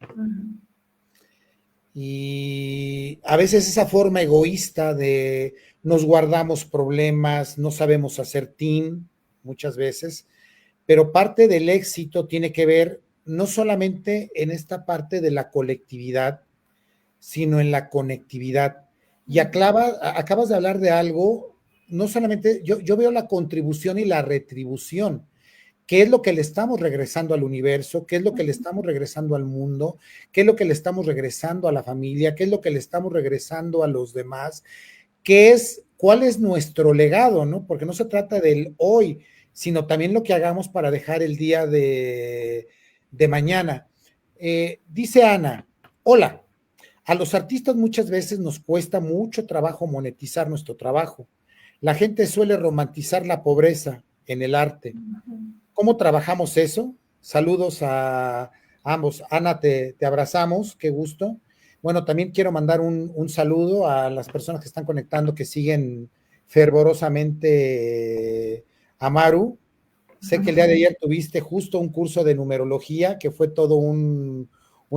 Y a veces esa forma egoísta de nos guardamos problemas, no sabemos hacer team, muchas veces, pero parte del éxito tiene que ver no solamente en esta parte de la colectividad, sino en la conectividad. Y acabas de hablar de algo, no solamente, yo veo la contribución y la retribución. ¿Qué es lo que le estamos regresando al universo? ¿Qué es lo que le estamos regresando al mundo? ¿Qué es lo que le estamos regresando a la familia? ¿Qué es lo que le estamos regresando a los demás? ¿Cuál es nuestro legado? ¿No? Porque no se trata del hoy, sino también lo que hagamos para dejar el día de mañana. Dice Ana, hola, a los artistas muchas veces nos cuesta mucho trabajo monetizar nuestro trabajo. La gente suele romantizar la pobreza en el arte. ¿Cómo trabajamos eso? Saludos a ambos. Ana, te abrazamos, qué gusto. Bueno, también quiero mandar un saludo a las personas que están conectando, que siguen fervorosamente a Maru. Sé que el día de ayer tuviste justo un curso de numerología, que fue todo un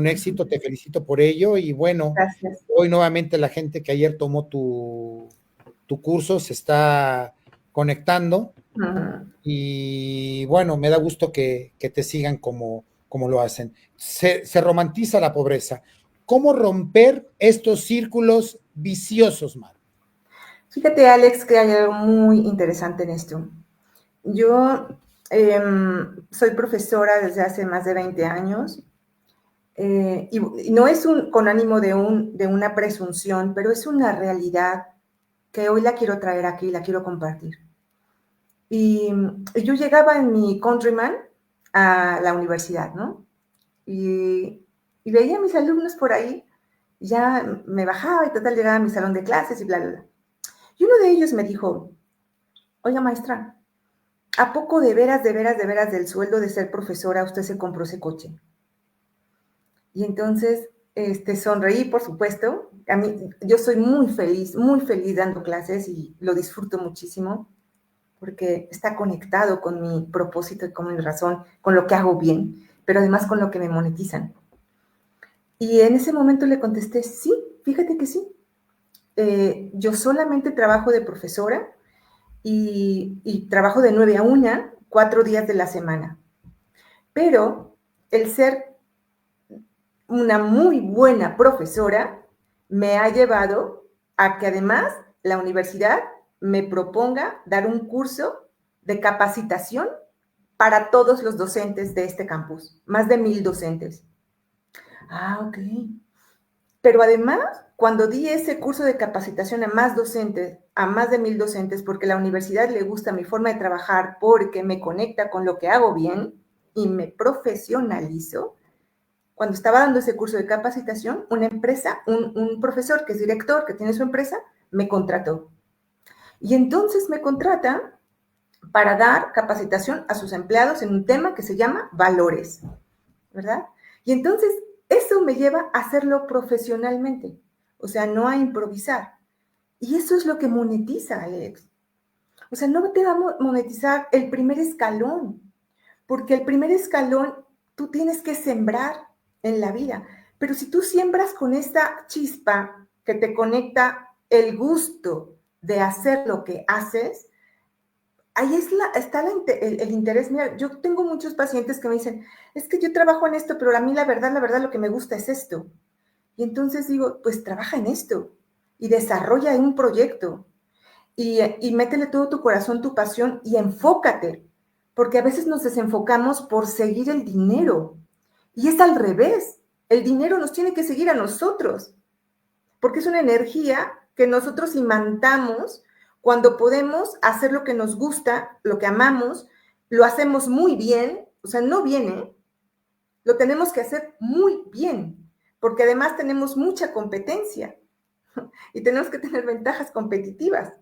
éxito, te felicito por ello. Y bueno, gracias. Hoy nuevamente la gente que ayer tomó tu curso se está conectando. Y bueno, me da gusto que te sigan como lo hacen. Se romantiza la pobreza. ¿Cómo romper estos círculos viciosos, Mar? Fíjate, Alex, que hay algo muy interesante en esto. Yo soy profesora desde hace más de 20 años. Y no es con ánimo de una presunción, pero es una realidad que hoy la quiero traer aquí, la quiero compartir. Y yo llegaba en mi Countryman a la universidad, ¿no? Y veía a mis alumnos por ahí, ya me bajaba y total llegaba a mi salón de clases y bla, bla, bla. Y uno de ellos me dijo, oiga, maestra, ¿a poco de veras del sueldo de ser profesora usted se compró ese coche? Y entonces sonreí, por supuesto. Yo soy muy feliz dando clases y lo disfruto muchísimo porque está conectado con mi propósito y con mi razón, con lo que hago bien, pero además con lo que me monetizan. Y en ese momento le contesté, sí, fíjate que sí. Yo solamente trabajo de profesora y trabajo de 9 a 1, 4 días de la semana. Pero el ser una muy buena profesora me ha llevado a que además la universidad me proponga dar un curso de capacitación para todos los docentes de este campus, más de 1,000 docentes. Ah, ok. Pero además, cuando di ese curso de capacitación a más docentes, a más de 1,000 docentes, porque a la universidad le gusta mi forma de trabajar, porque me conecta con lo que hago bien y me profesionalizo, cuando estaba dando ese curso de capacitación, una empresa, un profesor que es director, que tiene su empresa, me contrató. Y entonces me contrata para dar capacitación a sus empleados en un tema que se llama valores, ¿verdad? Y entonces eso me lleva a hacerlo profesionalmente, o sea, no a improvisar. Y eso es lo que monetiza, Alex. O sea, no te va a monetizar el primer escalón, porque el primer escalón tú tienes que sembrar en la vida. Pero si tú siembras con esta chispa que te conecta el gusto de hacer lo que haces, ahí está el interés. Mira, yo tengo muchos pacientes que me dicen, es que yo trabajo en esto, pero a mí la verdad, lo que me gusta es esto. Y entonces digo, pues trabaja en esto y desarrolla un proyecto y métele todo tu corazón, tu pasión y enfócate, porque a veces nos desenfocamos por seguir el dinero y es al revés. El dinero nos tiene que seguir a nosotros, porque es una energía que nosotros imantamos cuando podemos hacer lo que nos gusta, lo que amamos, lo hacemos muy bien, o sea, no viene, lo tenemos que hacer muy bien, porque además tenemos mucha competencia y tenemos que tener ventajas competitivas.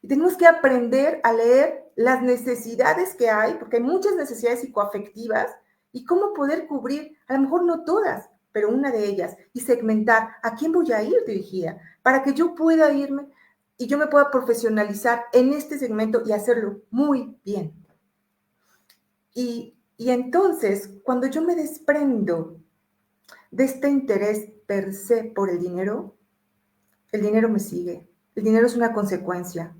Y tenemos que aprender a leer las necesidades que hay, porque hay muchas necesidades psicoafectivas, y cómo poder cubrir, a lo mejor no todas, pero una de ellas, y segmentar a quién voy a ir dirigida, para que yo pueda irme y yo me pueda profesionalizar en este segmento y hacerlo muy bien. Y entonces, cuando yo me desprendo de este interés per se por el dinero me sigue. El dinero es una consecuencia.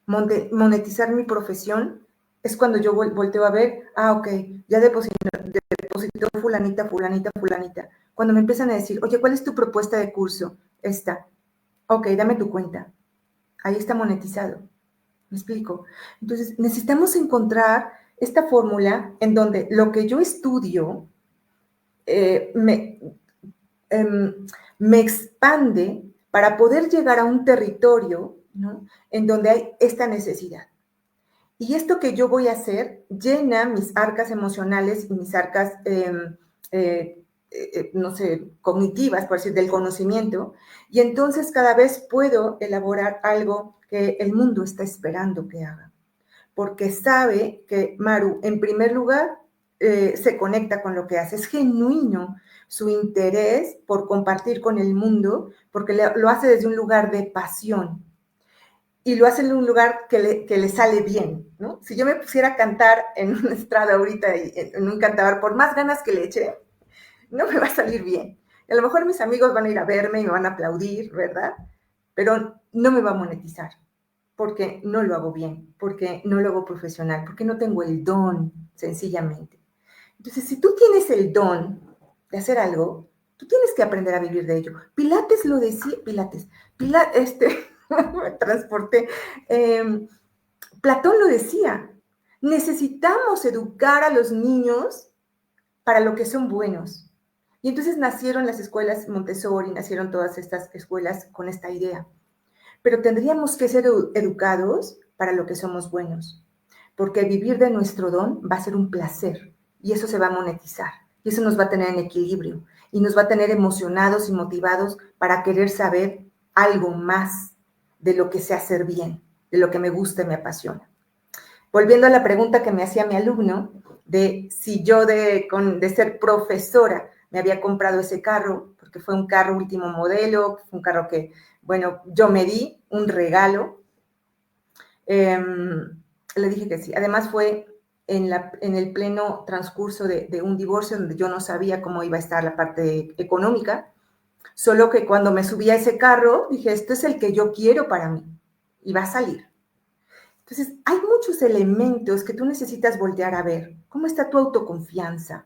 Monetizar mi profesión es cuando yo volteo a ver, ok, ya depositó fulanita. Cuando me empiezan a decir, oye, ¿cuál es tu propuesta de curso? Esta. Ok, dame tu cuenta. Ahí está monetizado. ¿Me explico? Entonces, necesitamos encontrar esta fórmula en donde lo que yo estudio me expande para poder llegar a un territorio, ¿no?, en donde hay esta necesidad. Y esto que yo voy a hacer llena mis arcas emocionales y mis arcas, no sé, cognitivas, por decir, del conocimiento, y entonces cada vez puedo elaborar algo que el mundo está esperando que haga. Porque sabe que Maru, en primer lugar, se conecta con lo que hace, es genuino su interés por compartir con el mundo, porque lo hace desde un lugar de pasión y lo hace en un lugar que le sale bien, ¿no? Si yo me pusiera a cantar en un estrado ahorita, en un cantador, por más ganas que le eche, no me va a salir bien. A lo mejor mis amigos van a ir a verme y me van a aplaudir, ¿verdad? Pero no me va a monetizar, porque no lo hago bien, porque no lo hago profesional, porque no tengo el don, sencillamente. Entonces, si tú tienes el don de hacer algo, tú tienes que aprender a vivir de ello. Pilates lo decía, me transporté. Platón lo decía, necesitamos educar a los niños para lo que son buenos. Y entonces nacieron las escuelas Montessori, nacieron todas estas escuelas con esta idea. Pero tendríamos que ser educados para lo que somos buenos, porque vivir de nuestro don va a ser un placer y eso se va a monetizar y eso nos va a tener en equilibrio y nos va a tener emocionados y motivados para querer saber algo más de lo que sé hacer bien, de lo que me gusta y me apasiona. Volviendo a la pregunta que me hacía mi alumno, de si yo de ser profesora me había comprado ese carro, porque fue un carro último modelo, fue un carro que, bueno, yo me di un regalo, le dije que sí. Además fue en el pleno transcurso de un divorcio donde yo no sabía cómo iba a estar la parte económica, solo que cuando me subí a ese carro dije, este es el que yo quiero para mí y va a salir. Entonces, hay muchos elementos que tú necesitas voltear a ver. ¿Cómo está tu autoconfianza?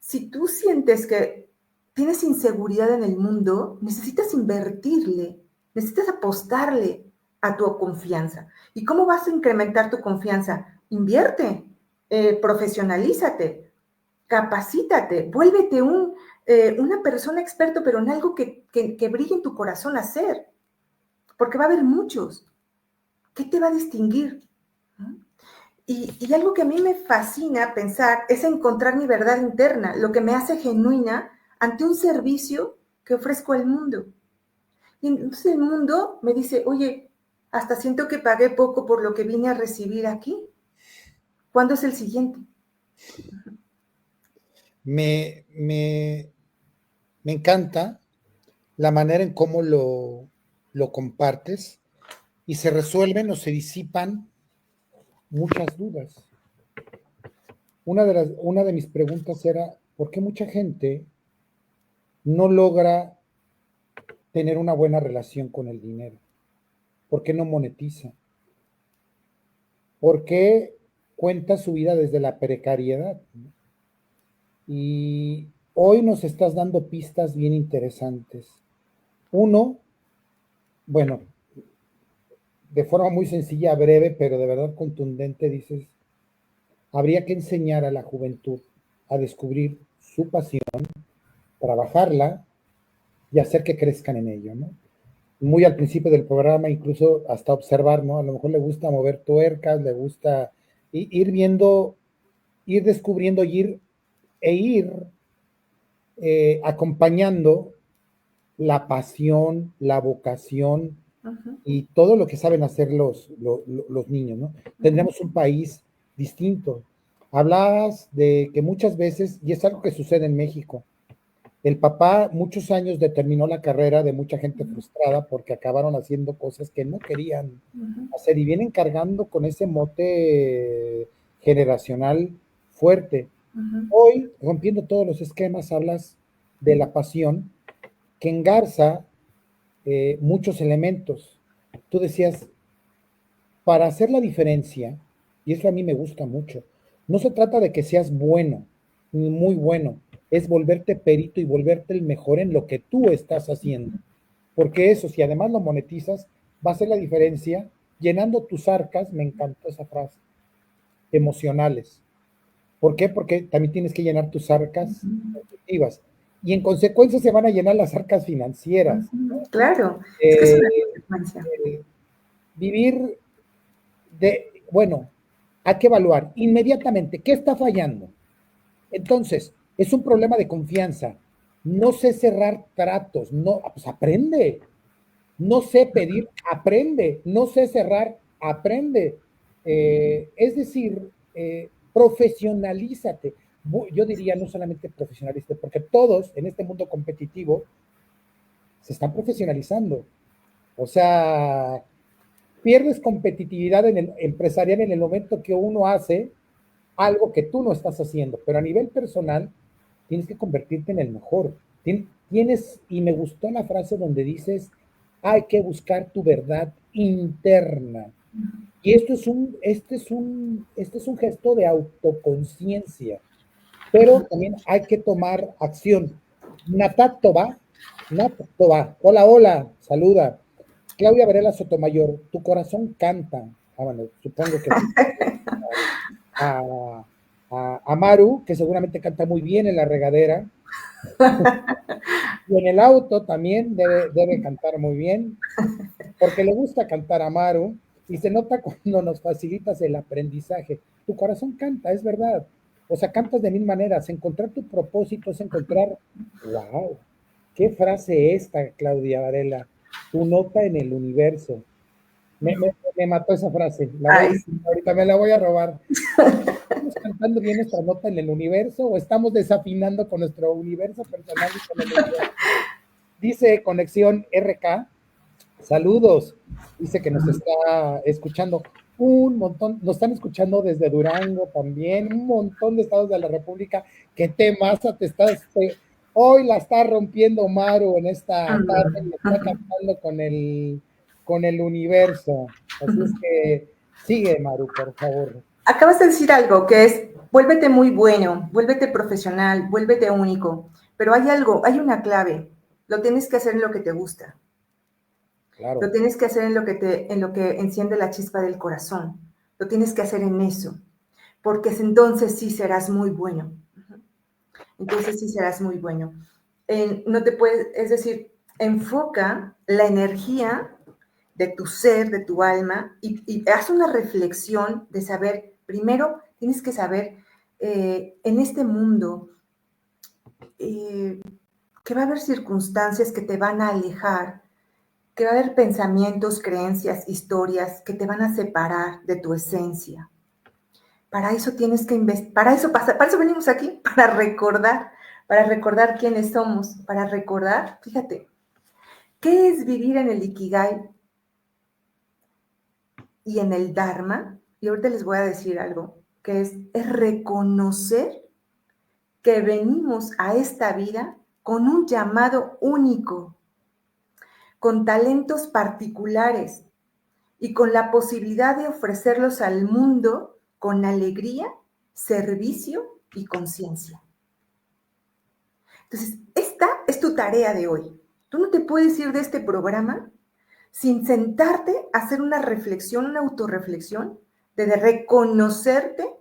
Si tú sientes que tienes inseguridad en el mundo, necesitas invertirle, necesitas apostarle a tu confianza. ¿Y cómo vas a incrementar tu confianza? Invierte, profesionalízate, capacítate, vuélvete una persona experta, pero en algo que brille en tu corazón hacer, porque va a haber muchos. ¿Qué te va a distinguir? Y algo que a mí me fascina pensar es encontrar mi verdad interna, lo que me hace genuina ante un servicio que ofrezco al mundo. Y entonces el mundo me dice, oye, hasta siento que pagué poco por lo que vine a recibir aquí. ¿Cuándo es el siguiente? Me encanta la manera en cómo lo compartes y se resuelven o se disipan muchas dudas. Una de mis preguntas era, ¿por qué mucha gente no logra tener una buena relación con el dinero? ¿Por qué no monetiza? ¿Por qué cuenta su vida desde la precariedad? Y hoy nos estás dando pistas bien interesantes. Uno, bueno, de forma muy sencilla, breve, pero de verdad contundente, dices, habría que enseñar a la juventud a descubrir su pasión, trabajarla y hacer que crezcan en ello, ¿no? Muy al principio del programa, incluso hasta observar, ¿no? A lo mejor le gusta mover tuercas, le gusta ir viendo, ir descubriendo ir acompañando la pasión, la vocación y todo lo que saben hacer los niños, ¿no? Tendremos un país distinto. Hablabas de que muchas veces, y es algo que sucede en México, el papá muchos años determinó la carrera de mucha gente frustrada porque acabaron haciendo cosas que no querían hacer y vienen cargando con ese mote generacional fuerte. Hoy, rompiendo todos los esquemas, hablas de la pasión que engarza muchos elementos. Tú decías, para hacer la diferencia, y eso a mí me gusta mucho, no se trata de que seas bueno, ni muy bueno, es volverte perito y volverte el mejor en lo que tú estás haciendo. Porque eso, si además lo monetizas, va a hacer la diferencia llenando tus arcas, me encantó esa frase, emocionales. ¿Por qué? Porque también tienes que llenar tus arcas efectivas. Y en consecuencia se van a llenar las arcas financieras. Claro, es que es una consecuencia. Vivir bueno, hay que evaluar inmediatamente qué está fallando. Entonces, es un problema de confianza. No sé cerrar tratos, no, pues aprende. No sé pedir, aprende. No sé cerrar, aprende. Es decir, profesionalízate. Yo diría no solamente profesionalízate, porque todos en este mundo competitivo se están profesionalizando. O sea, pierdes competitividad en el empresarial en el momento que uno hace algo que tú no estás haciendo, pero a nivel personal tienes que convertirte en el mejor. Tienes, y me gustó la frase donde dices, hay que buscar tu verdad interna. Y este es un gesto de autoconciencia, pero también hay que tomar acción. Natat Toba, hola, hola, saluda. Claudia Varela Sotomayor, tu corazón canta. Bueno, supongo que a Maru, que seguramente canta muy bien en la regadera. Y en el auto también debe cantar muy bien, porque le gusta cantar a Maru y se nota cuando nos facilitas el aprendizaje. Tu corazón canta, es verdad. O sea, cantas de mil maneras. Encontrar tu propósito es encontrar, wow, qué frase esta, Claudia Varela, tu nota en el universo. Me mató esa frase, Ay, sí. ahorita me la voy a robar. ¿Estamos cantando bien nuestra nota en el universo o estamos desafinando con nuestro universo personal y con el universo? Dice Conexión RK, saludos. Dice que nos está escuchando un montón, nos están escuchando desde Durango también, un montón de estados de la República. ¿Qué temaza hoy la está rompiendo Maru en esta tarde y está cantando con el universo? Así es que sigue, Maru, por favor. Acabas de decir algo que es, vuélvete muy bueno, vuélvete profesional, vuélvete único, pero hay algo, hay una clave, lo tienes que hacer en lo que te gusta, Claro. lo tienes que hacer en lo que enciende la chispa del corazón, lo tienes que hacer en eso, porque entonces sí serás muy bueno, entonces sí serás muy bueno. No te puedes, es decir, enfoca la energía de tu ser, de tu alma, y haz una reflexión de saber, primero tienes que saber en este mundo que va a haber circunstancias que te van a alejar, que va a haber pensamientos, creencias, historias que te van a separar de tu esencia. Para eso tienes que investigar, para eso venimos aquí, para recordar quiénes somos, para recordar, fíjate, ¿qué es vivir en el Ikigai y en el Dharma? Y ahorita les voy a decir algo, que es reconocer que venimos a esta vida con un llamado único, con talentos particulares y con la posibilidad de ofrecerlos al mundo con alegría, servicio y conciencia. Entonces, esta es tu tarea de hoy. Tú no te puedes ir de este programa sin sentarte a hacer una reflexión, una autorreflexión, de reconocerte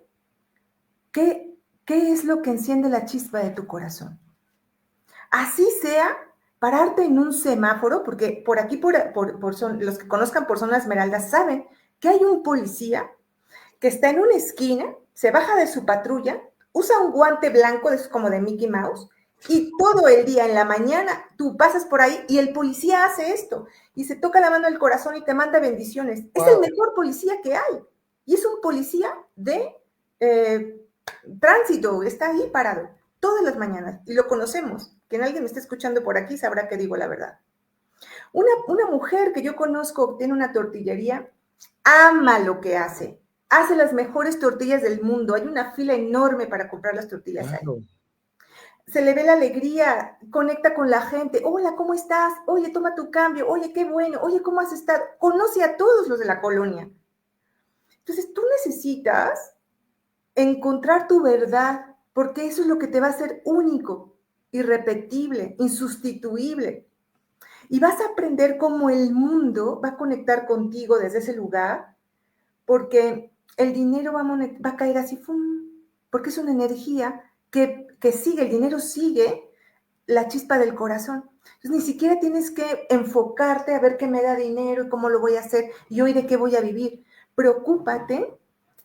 qué es lo que enciende la chispa de tu corazón. Así sea, pararte en un semáforo, porque por aquí, los que conozcan por Zona Esmeralda saben que hay un policía que está en una esquina, se baja de su patrulla, usa un guante blanco como de Mickey Mouse, y todo el día en la mañana tú pasas por ahí y el policía hace esto y se toca la mano al corazón y te manda bendiciones. Wow. Es el mejor policía que hay y es un policía de tránsito, está ahí parado todas las mañanas y lo conocemos. Quien alguien me esté escuchando por aquí sabrá que digo la verdad. Una mujer que yo conozco tiene una tortillería, ama lo que hace las mejores tortillas del mundo, hay una fila enorme para comprar las tortillas claro. Ahí. Se le ve la alegría, conecta con la gente, hola, ¿cómo estás? Oye, toma tu cambio, oye, qué bueno, oye, ¿cómo has estado? Conoce a todos los de la colonia. Entonces, tú necesitas encontrar tu verdad, porque eso es lo que te va a hacer único, irrepetible, insustituible. Y vas a aprender cómo el mundo va a conectar contigo desde ese lugar, porque el dinero va a caer así, ¡fum! Porque es una energía que sigue, el dinero sigue la chispa del corazón. Entonces, ni siquiera tienes que enfocarte a ver qué me da dinero y cómo lo voy a hacer y hoy de qué voy a vivir. Preocúpate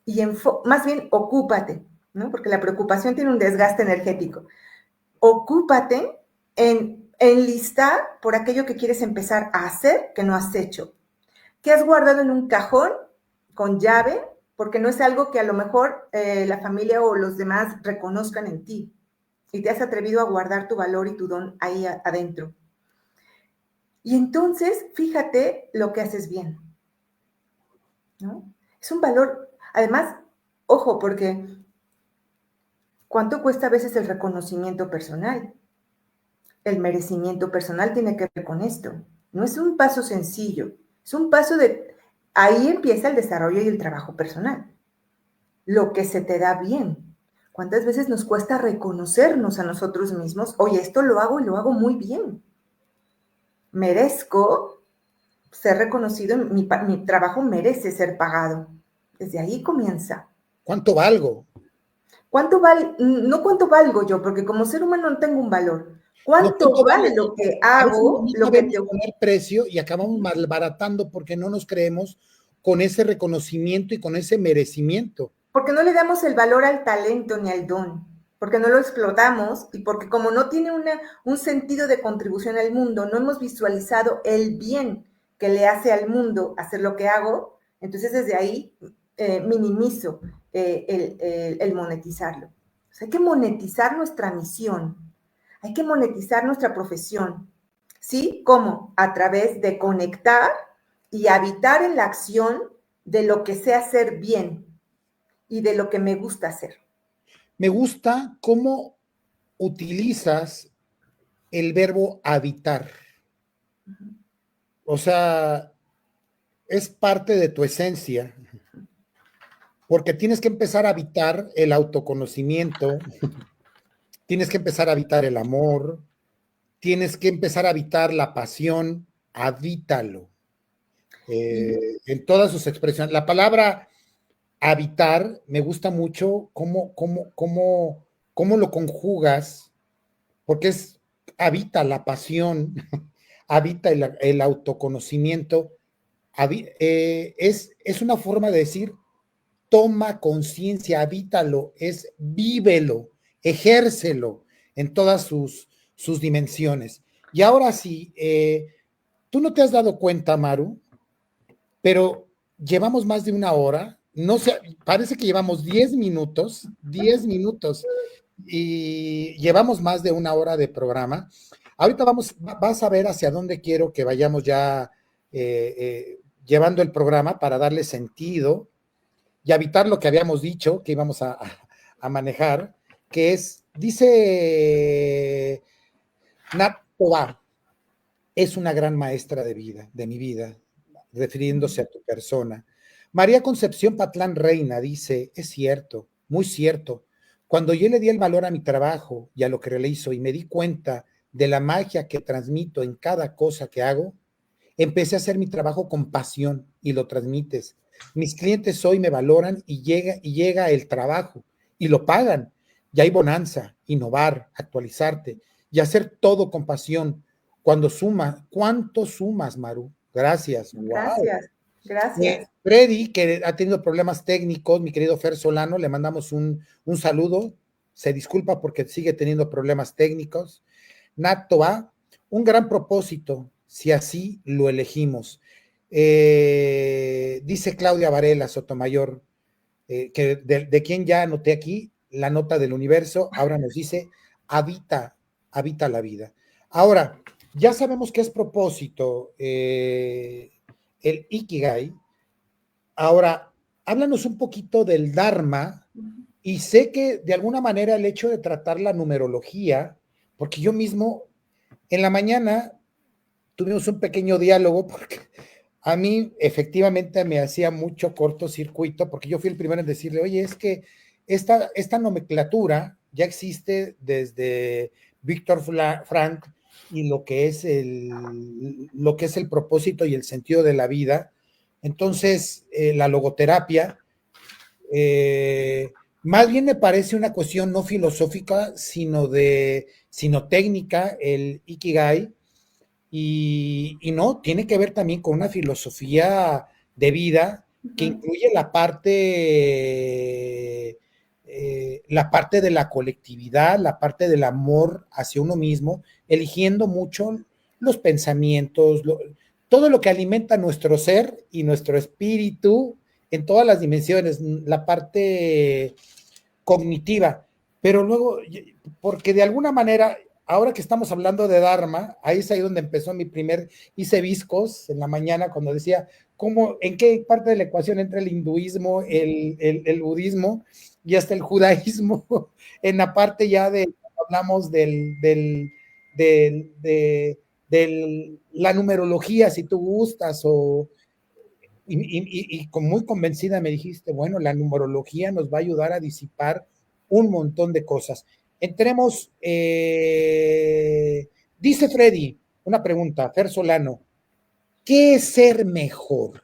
y más bien ocúpate, ¿no? Porque la preocupación tiene un desgaste energético. Ocúpate en enlistar por aquello que quieres empezar a hacer que no has hecho. ¿Qué has guardado en un cajón con llave? Porque no es algo que a lo mejor la familia o los demás reconozcan en ti. Y te has atrevido a guardar tu valor y tu don ahí adentro. Y entonces, fíjate lo que haces bien, ¿no? Es un valor, además, ojo, porque ¿cuánto cuesta a veces el reconocimiento personal? El merecimiento personal tiene que ver con esto. No es un paso sencillo, es un paso de... Ahí empieza el desarrollo y el trabajo personal. Lo que se te da bien. ¿Cuántas veces nos cuesta reconocernos a nosotros mismos? Oye, esto lo hago y lo hago muy bien. Merezco ser reconocido, mi trabajo merece ser pagado. Desde ahí comienza. ¿Cuánto valgo? No cuánto valgo yo, porque como ser humano no tengo un valor. No, ¿Cuánto vale? vale lo que A veces hago, no lo que sabemos te... poner precio y acabamos malbaratando porque no nos creemos con ese reconocimiento y con ese merecimiento. Porque no le damos el valor al talento ni al don, porque no lo explotamos y porque como no tiene un sentido de contribución al mundo, no hemos visualizado el bien que le hace al mundo hacer lo que hago, entonces desde ahí minimizo el monetizarlo. O sea, hay que monetizar nuestra misión, hay que monetizar nuestra profesión. ¿Sí? ¿Cómo? A través de conectar y habitar en la acción de lo que sé hacer bien y de lo que me gusta hacer. Me gusta cómo utilizas el verbo habitar. O sea, es parte de tu esencia, porque tienes que empezar a habitar el autoconocimiento, tienes que empezar a habitar el amor, tienes que empezar a habitar la pasión, habítalo. En todas sus expresiones. La palabra habitar me gusta mucho cómo lo conjugas, porque es habita la pasión, habita el autoconocimiento, es una forma de decir toma conciencia, habítalo, es vívelo, ejércelo en todas sus dimensiones. Y ahora sí, tú no te has dado cuenta, Maru, pero llevamos más de una hora, no sé, parece que llevamos 10 minutos y llevamos más de una hora de programa. Ahorita vas a ver hacia dónde quiero que vayamos ya llevando el programa para darle sentido y evitar lo que habíamos dicho que íbamos a manejar, que es, dice Nat Tobar, es una gran maestra de vida, de mi vida, refiriéndose a tu persona. María Concepción Patlán Reina dice, es cierto, muy cierto, cuando yo le di el valor a mi trabajo y a lo que realizo y me di cuenta de la magia que transmito en cada cosa que hago, empecé a hacer mi trabajo con pasión y lo transmites. Mis clientes hoy me valoran y llega el trabajo y lo pagan. Y hay bonanza, innovar, actualizarte y hacer todo con pasión. Cuando suma, ¿cuánto sumas, Maru? Gracias. Wow. Gracias, gracias. Freddy, que ha tenido problemas técnicos, mi querido Fer Solano, le mandamos un saludo. Se disculpa porque sigue teniendo problemas técnicos. Nato A, un gran propósito, si así lo elegimos. Dice Claudia Varela Sotomayor, que de quien ya anoté aquí la nota del universo, ahora nos dice, habita la vida. Ahora, ya sabemos que es propósito el Ikigai. Ahora, háblanos un poquito del Dharma, y sé que de alguna manera el hecho de tratar la numerología, porque yo mismo en la mañana tuvimos un pequeño diálogo porque a mí efectivamente me hacía mucho cortocircuito porque yo fui el primero en decirle, oye, es que esta nomenclatura ya existe desde Víctor Frank y lo que es el propósito y el sentido de la vida. Entonces, la logoterapia, más bien me parece una cuestión no filosófica, sino técnica, el Ikigai, y no, tiene que ver también con una filosofía de vida que incluye la parte de la colectividad, la parte del amor hacia uno mismo, eligiendo mucho los pensamientos, todo lo que alimenta nuestro ser y nuestro espíritu en todas las dimensiones, la parte cognitiva, pero luego, porque de alguna manera, ahora que estamos hablando de Dharma, ahí es ahí donde empezó mi primer, hice viscos en la mañana cuando decía, en qué parte de la ecuación entra el hinduismo, el budismo y hasta el judaísmo, en la parte ya de, hablamos de la numerología, si tú gustas, y muy convencida me dijiste, bueno, la numerología nos va a ayudar a disipar un montón de cosas. Entremos, dice Freddy, una pregunta, Fer Solano, ¿qué es ser mejor?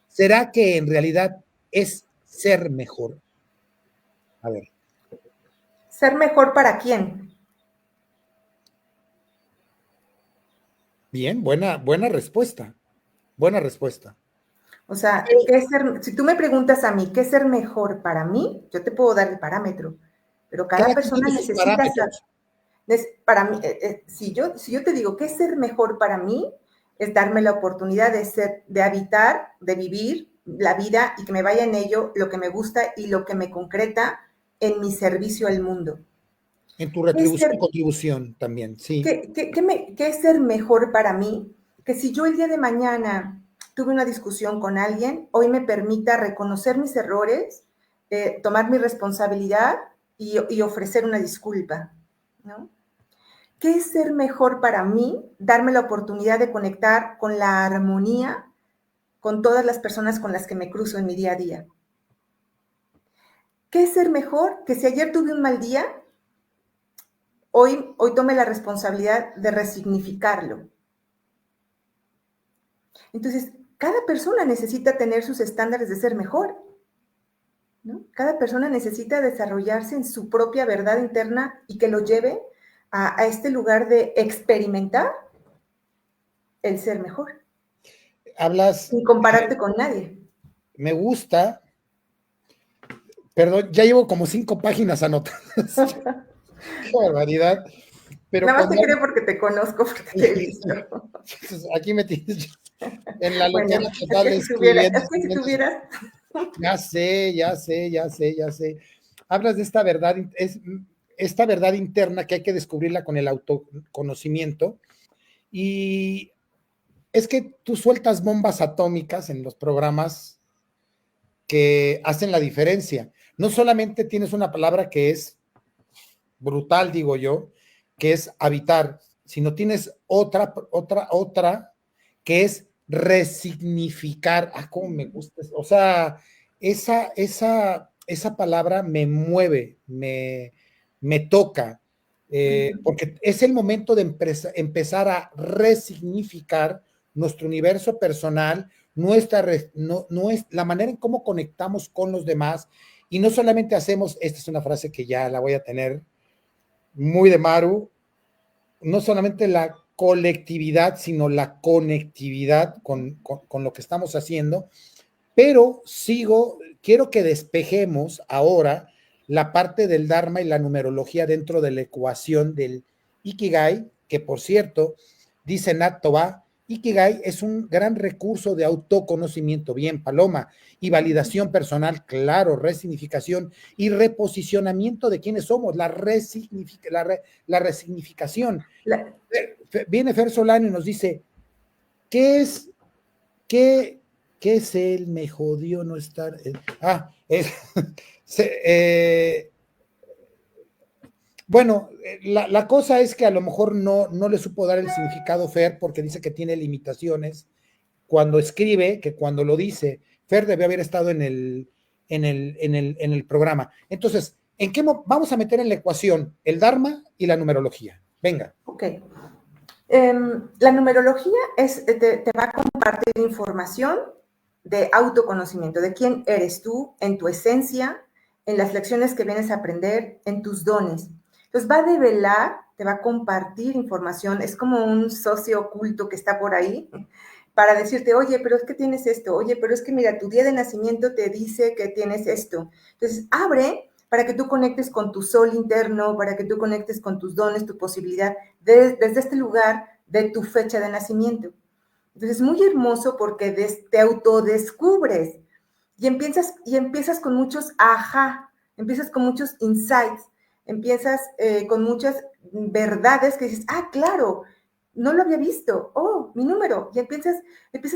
¿Será que en realidad es ser mejor? A ver. ¿Ser mejor para quién? Bien, buena respuesta. Buena respuesta. O sea, si tú me preguntas a mí, ¿qué es ser mejor para mí? Yo te puedo dar el parámetro, pero cada Cada quien persona tiene sus necesita saber. parámetros. Para mí, si yo te digo, ¿qué es ser mejor para mí? Es darme la oportunidad de habitar, de vivir la vida y que me vaya en ello lo que me gusta y lo que me concreta en mi servicio al mundo. En tu ¿Qué es retribución y ser contribución también, sí. ¿Qué es ser mejor para mí? Que si yo el día de mañana tuve una discusión con alguien, hoy me permita reconocer mis errores, tomar mi responsabilidad y ofrecer una disculpa, ¿no? ¿Qué es ser mejor para mí? Darme la oportunidad de conectar con la armonía con todas las personas con las que me cruzo en mi día a día. ¿Qué es ser mejor? Que si ayer tuve un mal día, hoy tome la responsabilidad de resignificarlo. Entonces, cada persona necesita tener sus estándares de ser mejor, ¿no? Cada persona necesita desarrollarse en su propia verdad interna y que lo lleve a este lugar de experimentar el ser mejor, Hablas, sin compararte con nadie. me gusta, perdón, ya llevo como 5 páginas anotadas. Qué barbaridad. Pero Nada más te cuando creo porque te conozco, porque te he visto. aquí me tienes en la Bueno, loquera total es escribiendo, que si escribiendo. tuvieras, Ya sé, ya sé, ya sé, ya sé. Hablas de esta verdad, esta verdad interna que hay que descubrirla con el autoconocimiento. Y es que tú sueltas bombas atómicas en los programas que hacen la diferencia. No solamente tienes una palabra que es brutal, digo yo, que es habitar, sino tienes otra que es resignificar. Ah, cómo me gusta. O sea, esa palabra me mueve, me toca, porque es el momento de empezar a resignificar nuestro universo personal, no es la manera en cómo conectamos con los demás. Y no solamente hacemos, esta es una frase que ya la voy a tener muy de Maru, no solamente la colectividad, sino la conectividad con lo que estamos haciendo, pero quiero que despejemos ahora la parte del Dharma y la numerología dentro de la ecuación del Ikigai, que por cierto, dice Nat Toba, Ikigai es un gran recurso de autoconocimiento, bien, Paloma, y validación personal, claro, resignificación y reposicionamiento de quiénes somos, la resignificación. la, Viene Fer Solano y nos dice, ¿qué es, qué, qué es él? Me jodió no estar. Se, bueno, la cosa es que a lo mejor no le supo dar el significado Fer porque dice que tiene limitaciones cuando escribe, que cuando lo dice. Fer debe haber estado en el programa. Entonces, vamos a meter en la ecuación el Dharma y la numerología? Venga. ok. La numerología te va a compartir información de autoconocimiento, de quién eres tú, en tu esencia, en las lecciones que vienes a aprender, en tus dones. Entonces va a develar, te va a compartir información, es como un socio oculto que está por ahí para decirte, oye, pero es que tienes esto, oye, pero es que mira, tu día de nacimiento te dice que tienes esto. Entonces abre para que tú conectes con tu sol interno, para que tú conectes con tus dones, tu posibilidad, desde este lugar de tu fecha de nacimiento. Entonces es muy hermoso porque te autodescubres y empiezas con muchos ajá, empiezas con muchos insights, empiezas con muchas verdades que dices, ah, claro, no lo había visto, oh, mi número, y empiezas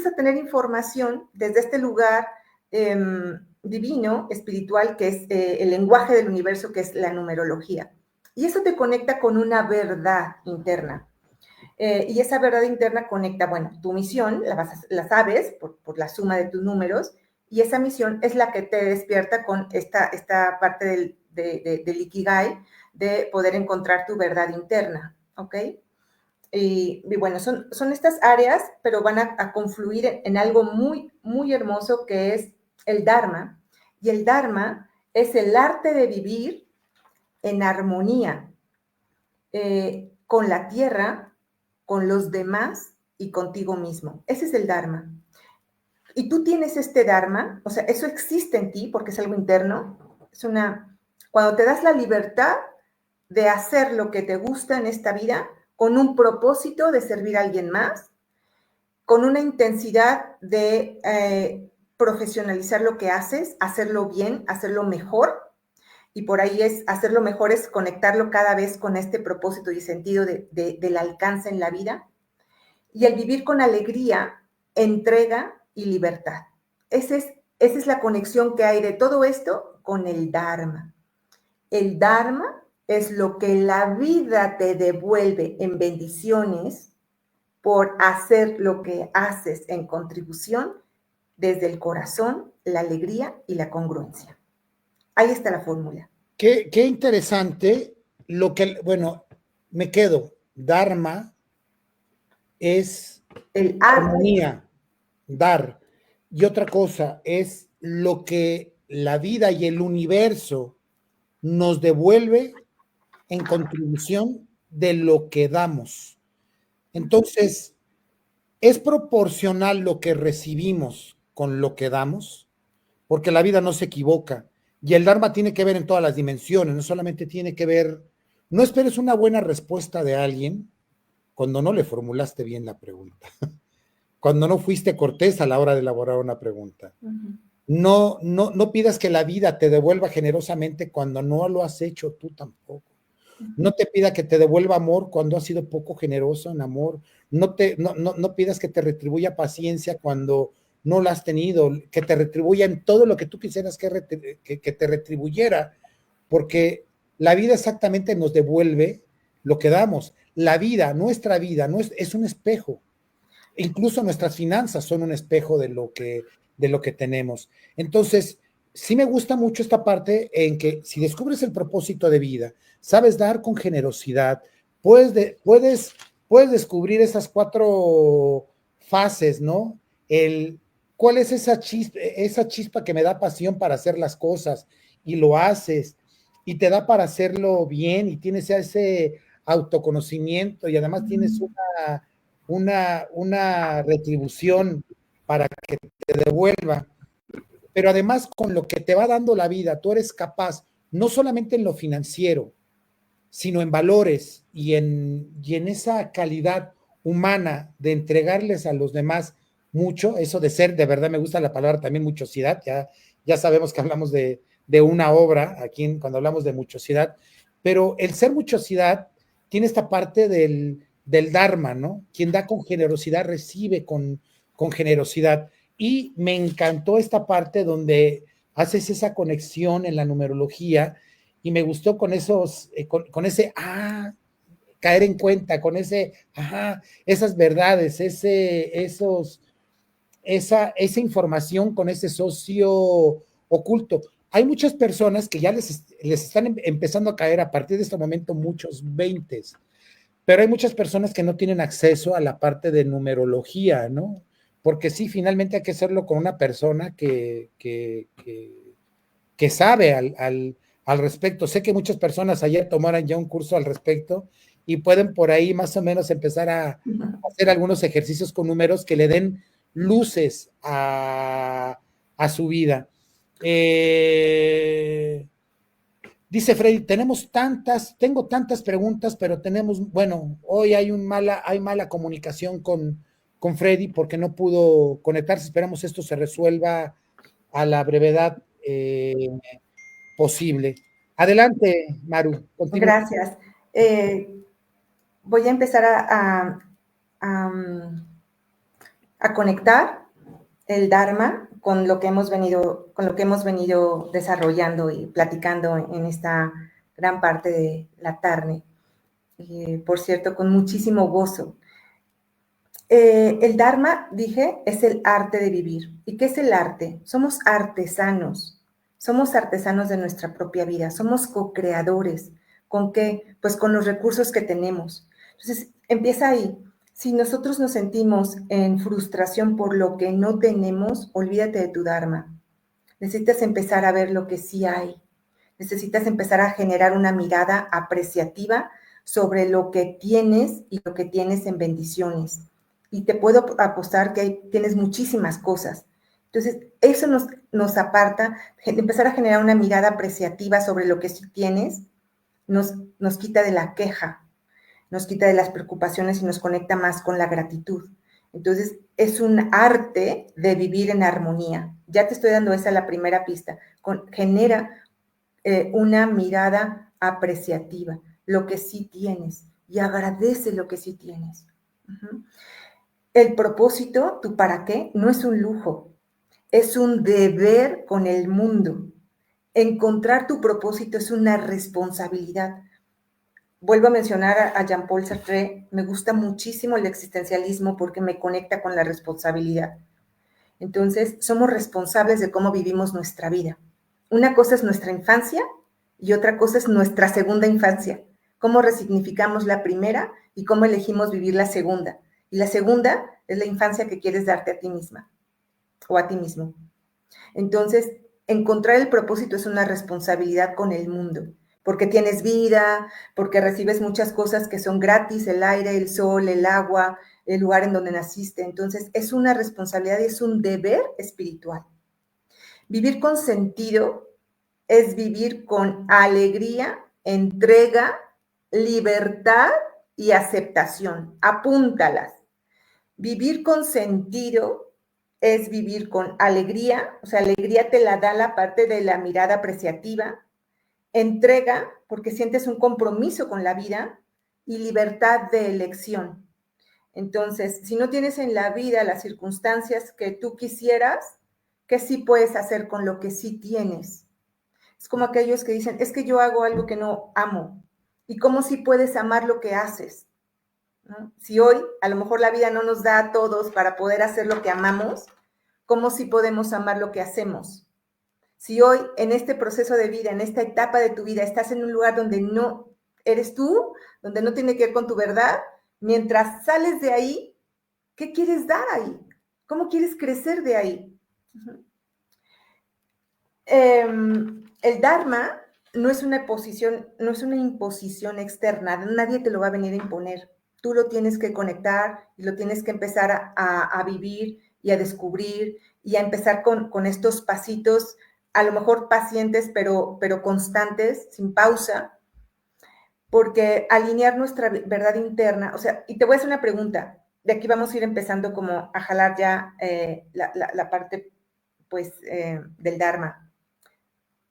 a tener información desde este lugar divino, espiritual, que es el lenguaje del universo, que es la numerología. Y eso te conecta con una verdad interna. Y esa verdad interna conecta, bueno, tu misión, la sabes por la suma de tus números, y esa misión es la que te despierta con esta parte del Ikigai, de poder encontrar tu verdad interna, ¿ok? Y bueno, son estas áreas, pero van a confluir en algo muy, muy hermoso que es el Dharma. Y el Dharma es el arte de vivir en armonía con la tierra, con los demás y contigo mismo. Ese es el Dharma. Y tú tienes este Dharma, o sea, eso existe en ti porque es algo interno. Cuando te das la libertad de hacer lo que te gusta en esta vida con un propósito de servir a alguien más, con una intensidad de profesionalizar lo que haces, hacerlo bien, hacerlo mejor, y por ahí hacerlo mejor es conectarlo cada vez con este propósito y sentido del alcance en la vida, y el vivir con alegría, entrega y libertad. Esa es la conexión que hay de todo esto con el Dharma. El Dharma es lo que la vida te devuelve en bendiciones por hacer lo que haces en contribución desde el corazón, la alegría y la congruencia. Ahí está la fórmula. Qué interesante lo que, bueno, me quedo. Dharma es el arte, armonía, dar. Y otra cosa es lo que la vida y el universo nos devuelve en contribución de lo que damos. Entonces, ¿es proporcional lo que recibimos con lo que damos? Porque la vida no se equivoca. Y el Dharma tiene que ver en todas las dimensiones, no solamente tiene que ver, no esperes una buena respuesta de alguien cuando no le formulaste bien la pregunta, cuando no fuiste cortés a la hora de elaborar una pregunta. No pidas que la vida te devuelva generosamente cuando no lo has hecho tú tampoco. No te pida que te devuelva amor cuando has sido poco generoso en amor. No pidas que te retribuya paciencia cuando no la has tenido, que te retribuya en todo lo que tú quisieras que te retribuyera, porque la vida exactamente nos devuelve lo que damos. La vida, nuestra vida, es un espejo. Incluso nuestras finanzas son un espejo de lo que tenemos. Entonces, sí me gusta mucho esta parte en que si descubres el propósito de vida, sabes dar con generosidad, puedes descubrir esas 4 fases, ¿no? ¿Cuál es esa chispa que me da pasión para hacer las cosas? Y lo haces, y te da para hacerlo bien, y tienes ese autoconocimiento, y además tienes una retribución para que te devuelva, pero además con lo que te va dando la vida, tú eres capaz, no solamente en lo financiero, sino en valores y en esa calidad humana de entregarles a los demás mucho, eso de ser, de verdad me gusta la palabra también muchosidad, ya sabemos que hablamos de una obra aquí cuando hablamos de muchosidad, pero el ser muchosidad tiene esta parte del Dharma, ¿no? Quien da con generosidad recibe con generosidad. Y me encantó esta parte donde haces esa conexión en la numerología y me gustó con con ese, caer en cuenta, con ese, esas verdades, esa información con ese socio oculto. Hay muchas personas que ya les están empezando a caer a partir de este momento muchos 20, pero hay muchas personas que no tienen acceso a la parte de numerología, ¿no? Porque sí, finalmente hay que hacerlo con una persona que sabe al respecto. Sé que muchas personas ayer tomaron ya un curso al respecto y pueden por ahí más o menos empezar a hacer algunos ejercicios con números que le den luces a su vida. Dice Freddy, tengo tantas preguntas, pero bueno, hoy hay mala comunicación con Freddy porque no pudo conectarse. Esperamos esto se resuelva a la brevedad posible. Adelante, Maru. Continúa. Gracias. Voy a empezar a conectar el Dharma con lo que hemos venido desarrollando y platicando en esta gran parte de la tarde. Por cierto, con muchísimo gozo. El Dharma, dije, es el arte de vivir. ¿Y qué es el arte? Somos artesanos de nuestra propia vida, somos co-creadores. ¿Con qué? Pues con los recursos que tenemos. Entonces, empieza ahí. Si nosotros nos sentimos en frustración por lo que no tenemos, olvídate de tu Dharma. Necesitas empezar a ver lo que sí hay. necesitas empezar a generar una mirada apreciativa sobre lo que tienes y lo que tienes en bendiciones. Y te puedo apostar que tienes muchísimas cosas. Entonces, eso nos aparta, empezar a generar una mirada apreciativa sobre lo que sí tienes, nos quita de la queja, nos quita de las preocupaciones y nos conecta más con la gratitud. Entonces, es un arte de vivir en armonía. Ya te estoy dando esa la primera pista. Genera una mirada apreciativa, lo que sí tienes, y agradece lo que sí tienes. Uh-huh. El propósito, tu para qué, no es un lujo, es un deber con el mundo. Encontrar tu propósito es una responsabilidad. Vuelvo a mencionar a Jean-Paul Sartre, me gusta muchísimo el existencialismo porque me conecta con la responsabilidad. Entonces, somos responsables de cómo vivimos nuestra vida. Una cosa es nuestra infancia y otra cosa es nuestra segunda infancia. Cómo resignificamos la primera y cómo elegimos vivir la segunda. Y la segunda es la infancia que quieres darte a ti misma o a ti mismo. Entonces, encontrar el propósito es una responsabilidad con el mundo, porque tienes vida, porque recibes muchas cosas que son gratis, el aire, el sol, el agua, el lugar en donde naciste. Entonces, es una responsabilidad y es un deber espiritual. Vivir con sentido es vivir con alegría, entrega, libertad y aceptación. Apúntalas. Vivir con sentido es vivir con alegría, o sea, alegría te la da la parte de la mirada apreciativa, entrega, porque sientes un compromiso con la vida, y libertad de elección. Entonces, si no tienes en la vida las circunstancias que tú quisieras, ¿qué sí puedes hacer con lo que sí tienes? Es como aquellos que dicen, es que yo hago algo que no amo. ¿Y cómo sí puedes amar lo que haces? ¿No? Si hoy a lo mejor la vida no nos da a todos para poder hacer lo que amamos, ¿cómo sí podemos amar lo que hacemos? Si hoy en este proceso de vida, en esta etapa de tu vida, estás en un lugar donde no eres tú, donde no tiene que ver con tu verdad, mientras sales de ahí, ¿qué quieres dar ahí? ¿Cómo quieres crecer de ahí? Uh-huh. El Dharma no es una imposición externa, nadie te lo va a venir a imponer. Tú lo tienes que conectar y lo tienes que empezar a vivir y a descubrir y a empezar con estos pasitos, a lo mejor pacientes, pero constantes, sin pausa, porque alinear nuestra verdad interna, o sea, y te voy a hacer una pregunta, de aquí vamos a ir empezando como a jalar ya la parte, pues, del Dharma.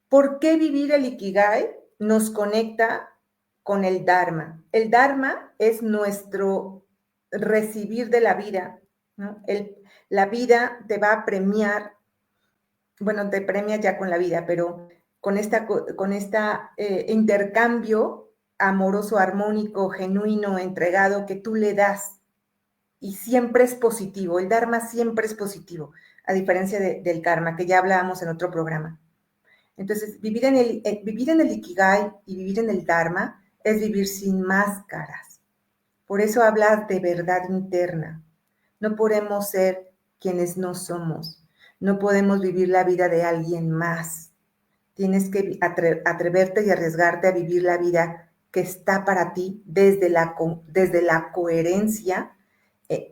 ¿Por qué vivir el Ikigai nos conecta con el Dharma? El Dharma es nuestro recibir de la vida, ¿no? La vida te va a premiar, bueno, te premia ya con la vida, pero con esta intercambio amoroso, armónico, genuino, entregado que tú le das. Y siempre es positivo, el Dharma siempre es positivo, a diferencia del karma, que ya hablábamos en otro programa. Entonces, vivir en el Ikigai y vivir en el Dharma es vivir sin máscaras. Por eso habla de verdad interna. No podemos ser quienes no somos. No podemos vivir la vida de alguien más. Tienes que atreverte y arriesgarte a vivir la vida que está para ti desde la coherencia,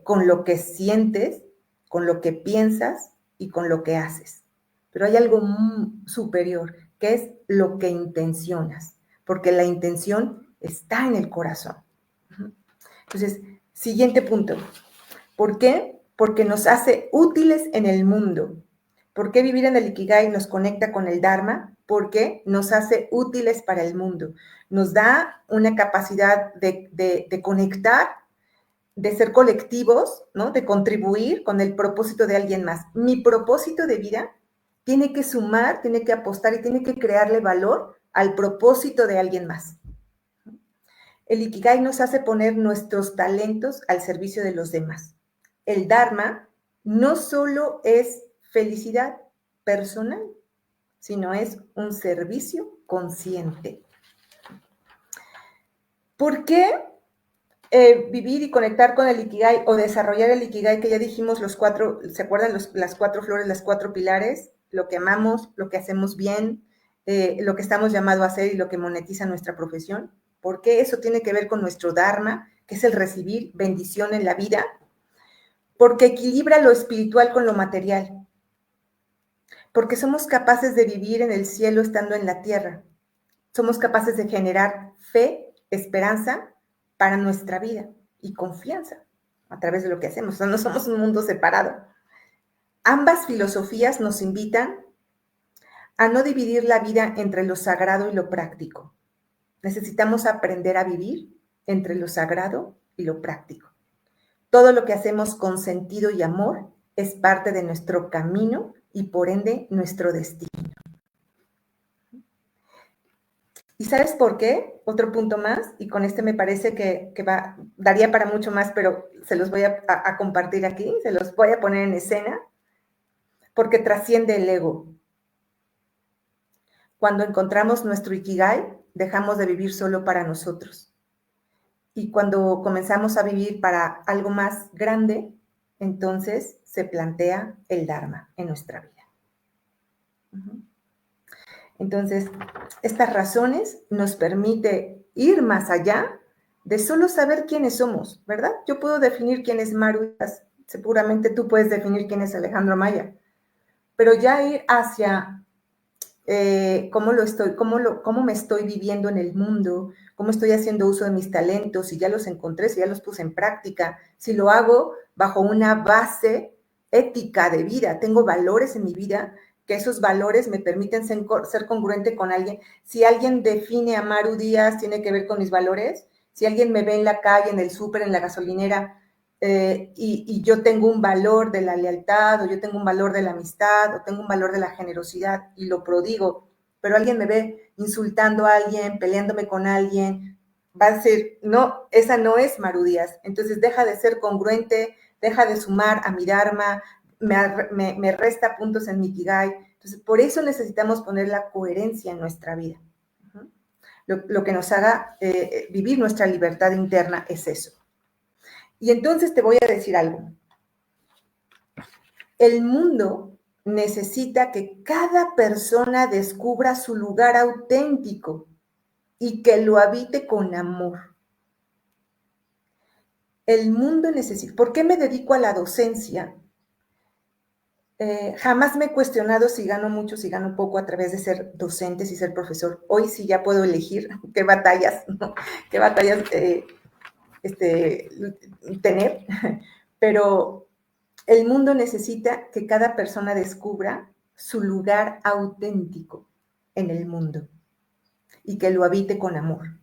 con lo que sientes, con lo que piensas y con lo que haces. Pero hay algo superior, que es lo que intencionas, porque la intención está en el corazón. Entonces, siguiente punto. ¿Por qué? Porque nos hace útiles en el mundo. ¿Por qué vivir en el Ikigai nos conecta con el Dharma? Porque nos hace útiles para el mundo. Nos da una capacidad de conectar, de ser colectivos, ¿no? De contribuir con el propósito de alguien más. Mi propósito de vida tiene que sumar, tiene que apostar y tiene que crearle valor al propósito de alguien más. El Ikigai nos hace poner nuestros talentos al servicio de los demás. El Dharma no solo es felicidad personal, sino es un servicio consciente. ¿Por qué vivir y conectar con el Ikigai o desarrollar el Ikigai, que ya dijimos los cuatro, ¿se acuerdan las cuatro flores, las cuatro pilares? Lo que amamos, lo que hacemos bien, lo que estamos llamados a hacer y lo que monetiza nuestra profesión? Porque eso tiene que ver con nuestro dharma, que es el recibir bendición en la vida, porque equilibra lo espiritual con lo material, porque somos capaces de vivir en el cielo estando en la tierra, somos capaces de generar fe, esperanza para nuestra vida y confianza a través de lo que hacemos. O sea, no somos un mundo separado. Ambas filosofías nos invitan a no dividir la vida entre lo sagrado y lo práctico. Necesitamos aprender a vivir entre lo sagrado y lo práctico. Todo lo que hacemos con sentido y amor es parte de nuestro camino y por ende nuestro destino. ¿Y sabes por qué? Otro punto más, y con este me parece que daría para mucho más, pero se los voy a compartir aquí, se los voy a poner en escena, porque trasciende el ego. Cuando encontramos nuestro Ikigai, dejamos de vivir solo para nosotros. Y cuando comenzamos a vivir para algo más grande, entonces se plantea el Dharma en nuestra vida. Entonces, estas razones nos permiten ir más allá de solo saber quiénes somos, ¿verdad? Yo puedo definir quién es Maru, seguramente tú puedes definir quién es Alejandro Maya, pero ya ir hacia cómo me estoy viviendo en el mundo, cómo estoy haciendo uso de mis talentos, si ya los encontré, si ya los puse en práctica, si lo hago bajo una base ética de vida, tengo valores en mi vida, que esos valores me permiten ser congruente con alguien. Si alguien define a Maru Díaz, tiene que ver con mis valores. Si alguien me ve en la calle, en el súper, en la gasolinera, y yo tengo un valor de la lealtad, o yo tengo un valor de la amistad, o tengo un valor de la generosidad, y lo prodigo, pero alguien me ve insultando a alguien, peleándome con alguien, va a decir, no, esa no es Maru Díaz. Entonces deja de ser congruente, deja de sumar a mi Dharma, me resta puntos en mi Ikigai. Entonces, por eso necesitamos poner la coherencia en nuestra vida. Lo que nos haga vivir nuestra libertad interna es eso. Y entonces te voy a decir algo. El mundo necesita que cada persona descubra su lugar auténtico y que lo habite con amor. El mundo necesita. ¿Por qué me dedico a la docencia? Jamás me he cuestionado si gano mucho, si gano poco a través de ser docente, y ser profesor. Hoy sí ya puedo elegir qué batallas, ¿no? Qué batallas tener, pero el mundo necesita que cada persona descubra su lugar auténtico en el mundo y que lo habite con amor,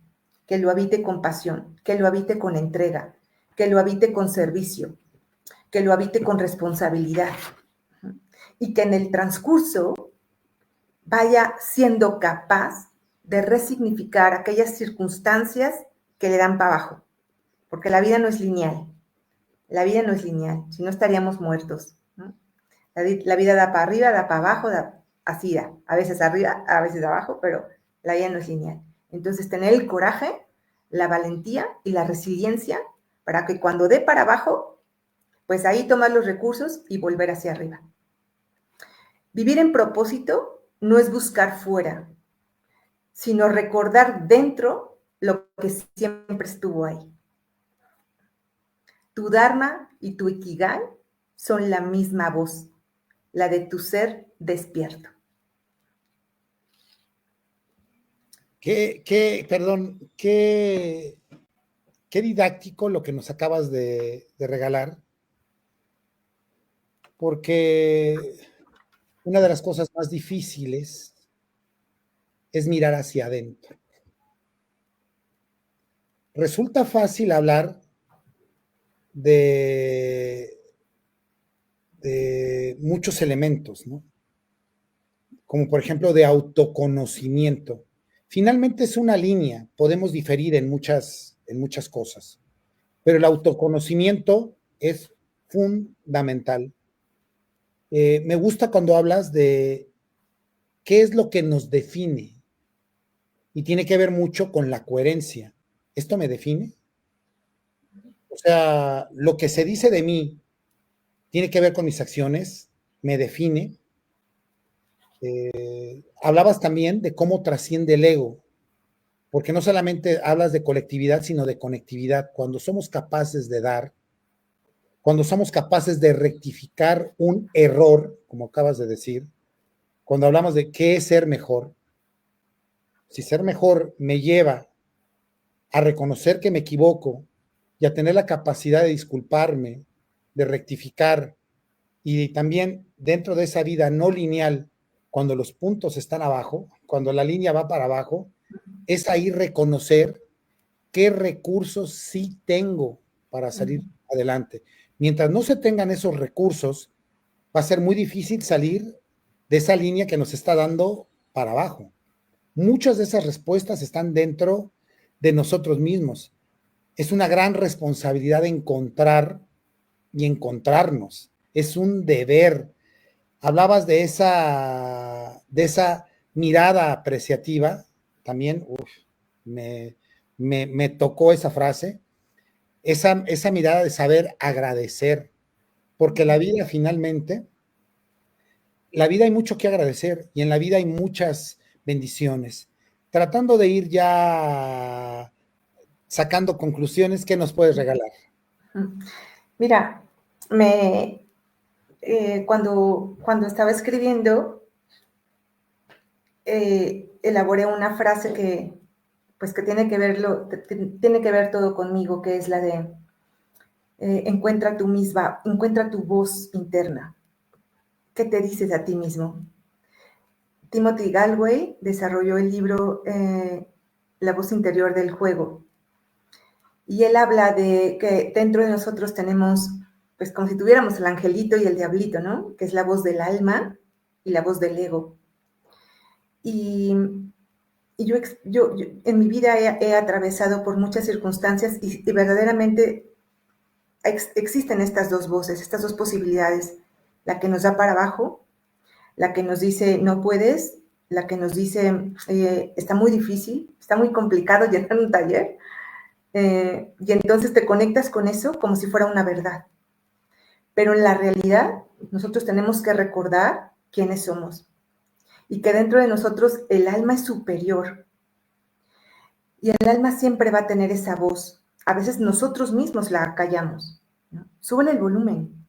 que lo habite con pasión, que lo habite con entrega, que lo habite con servicio, que lo habite con responsabilidad y que en el transcurso vaya siendo capaz de resignificar aquellas circunstancias que le dan para abajo, porque la vida no es lineal. La vida no es lineal, si no estaríamos muertos, ¿no? La vida da para arriba, da para abajo, así da, a veces arriba, a veces abajo, pero la vida no es lineal. Entonces, tener el coraje, la valentía y la resiliencia para que cuando dé para abajo, pues ahí tomar los recursos y volver hacia arriba. Vivir en propósito no es buscar fuera, sino recordar dentro lo que siempre estuvo ahí. Tu Dharma y tu Ikigai son la misma voz, la de tu ser despierto. Qué didáctico lo que nos acabas de regalar, porque una de las cosas más difíciles es mirar hacia adentro. Resulta fácil hablar de muchos elementos, ¿no? Como por ejemplo de autoconocimiento. Finalmente es una línea, podemos diferir en muchas cosas, pero el autoconocimiento es fundamental. Me gusta cuando hablas de qué es lo que nos define y tiene que ver mucho con la coherencia. ¿Esto me define? O sea, lo que se dice de mí tiene que ver con mis acciones, me define. Hablabas también de cómo trasciende el ego, porque no solamente hablas de colectividad, sino de conectividad. Cuando somos capaces de dar, cuando somos capaces de rectificar un error, como acabas de decir, cuando hablamos de qué es ser mejor, si ser mejor me lleva a reconocer que me equivoco y a tener la capacidad de disculparme, de rectificar, y también dentro de esa vida no lineal, cuando los puntos están abajo, cuando la línea va para abajo, es ahí reconocer qué recursos sí tengo para salir adelante. Mientras no se tengan esos recursos, va a ser muy difícil salir de esa línea que nos está dando para abajo. Muchas de esas respuestas están dentro de nosotros mismos. Es una gran responsabilidad encontrar y encontrarnos. Es un deber. Hablabas de esa mirada apreciativa, también me tocó esa frase, esa mirada de saber agradecer, porque la vida finalmente, la vida hay mucho que agradecer y en la vida hay muchas bendiciones. Tratando de ir ya sacando conclusiones, ¿qué nos puedes regalar? Mira, cuando estaba escribiendo, elaboré una frase que tiene que ver todo conmigo, que es la de encuentra tu voz interna. ¿Qué te dices a ti mismo? Timothy Galway desarrolló el libro La voz interior del juego. Y él habla de que dentro de nosotros tenemos, pues como si tuviéramos el angelito y el diablito, ¿no? Que es la voz del alma y la voz del ego. Y yo en mi vida he atravesado por muchas circunstancias y verdaderamente existen estas dos voces, estas dos posibilidades, la que nos da para abajo, la que nos dice no puedes, la que nos dice está muy difícil, está muy complicado llenar un taller, y entonces te conectas con eso como si fuera una verdad. Pero en la realidad nosotros tenemos que recordar quiénes somos y que dentro de nosotros el alma es superior y el alma siempre va a tener esa voz. A veces nosotros mismos la callamos, ¿no? Súbele el volumen,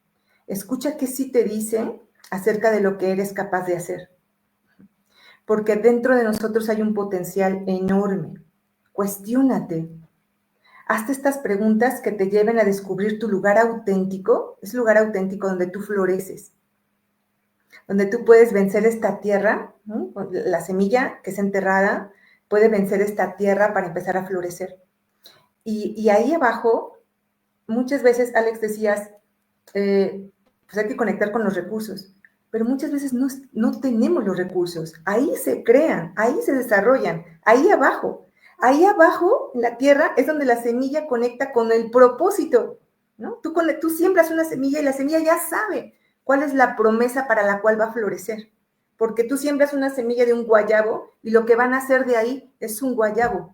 escucha qué sí te dice acerca de lo que eres capaz de hacer, porque dentro de nosotros hay un potencial enorme. Cuestiónate, hazte estas preguntas que te lleven a descubrir tu lugar auténtico, ese lugar auténtico donde tú floreces, donde tú puedes vencer esta tierra, ¿no? La semilla que es enterrada puede vencer esta tierra para empezar a florecer. Y ahí abajo, muchas veces, Alex, decías, pues hay que conectar con los recursos, pero muchas veces no tenemos los recursos. Ahí se crean, ahí se desarrollan, ahí abajo. Ahí abajo, en la tierra, es donde la semilla conecta con el propósito, ¿no? Tú siembras una semilla y la semilla ya sabe cuál es la promesa para la cual va a florecer. Porque tú siembras una semilla de un guayabo y lo que van a hacer de ahí es un guayabo.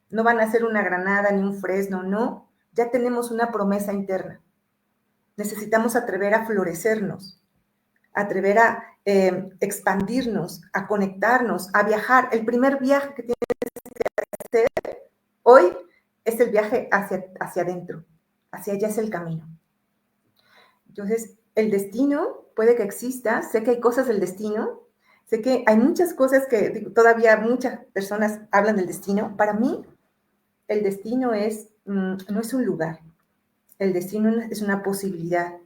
No van a hacer una granada ni un fresno, no. Ya tenemos una promesa interna. Necesitamos atrever a florecernos, atrever a expandirnos, a conectarnos, a viajar. El primer viaje que tienes que hacer hoy es el viaje hacia adentro, hacia allá es el camino. Entonces, el destino puede que exista, sé que hay cosas del destino, sé que hay muchas cosas que todavía muchas personas hablan del destino. Para mí, el destino no es un lugar, el destino es una posibilidad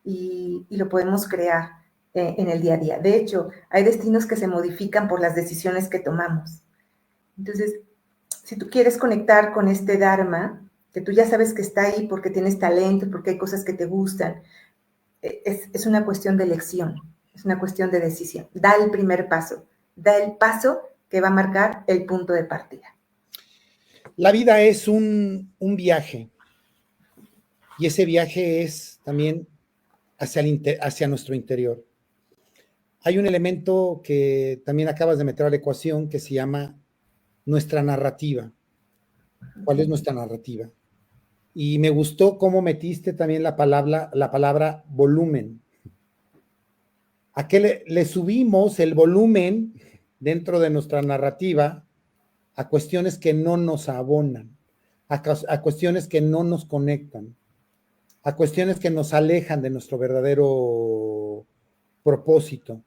y lo podemos crear en el día a día. De hecho, hay destinos que se modifican por las decisiones que tomamos. Entonces, si tú quieres conectar con este Dharma, que tú ya sabes que está ahí porque tienes talento, porque hay cosas que te gustan, es una cuestión de elección, es una cuestión de decisión. Da el primer paso, da el paso que va a marcar el punto de partida. La vida es un viaje y ese viaje es también hacia nuestro interior. Hay un elemento que también acabas de meter a la ecuación que se llama nuestra narrativa. ¿Cuál es nuestra narrativa? Y me gustó cómo metiste también la palabra volumen. a qué le subimos el volumen dentro de nuestra narrativa a cuestiones que no nos abonan, a cuestiones que no nos conectan, a cuestiones que nos alejan de nuestro verdadero propósito.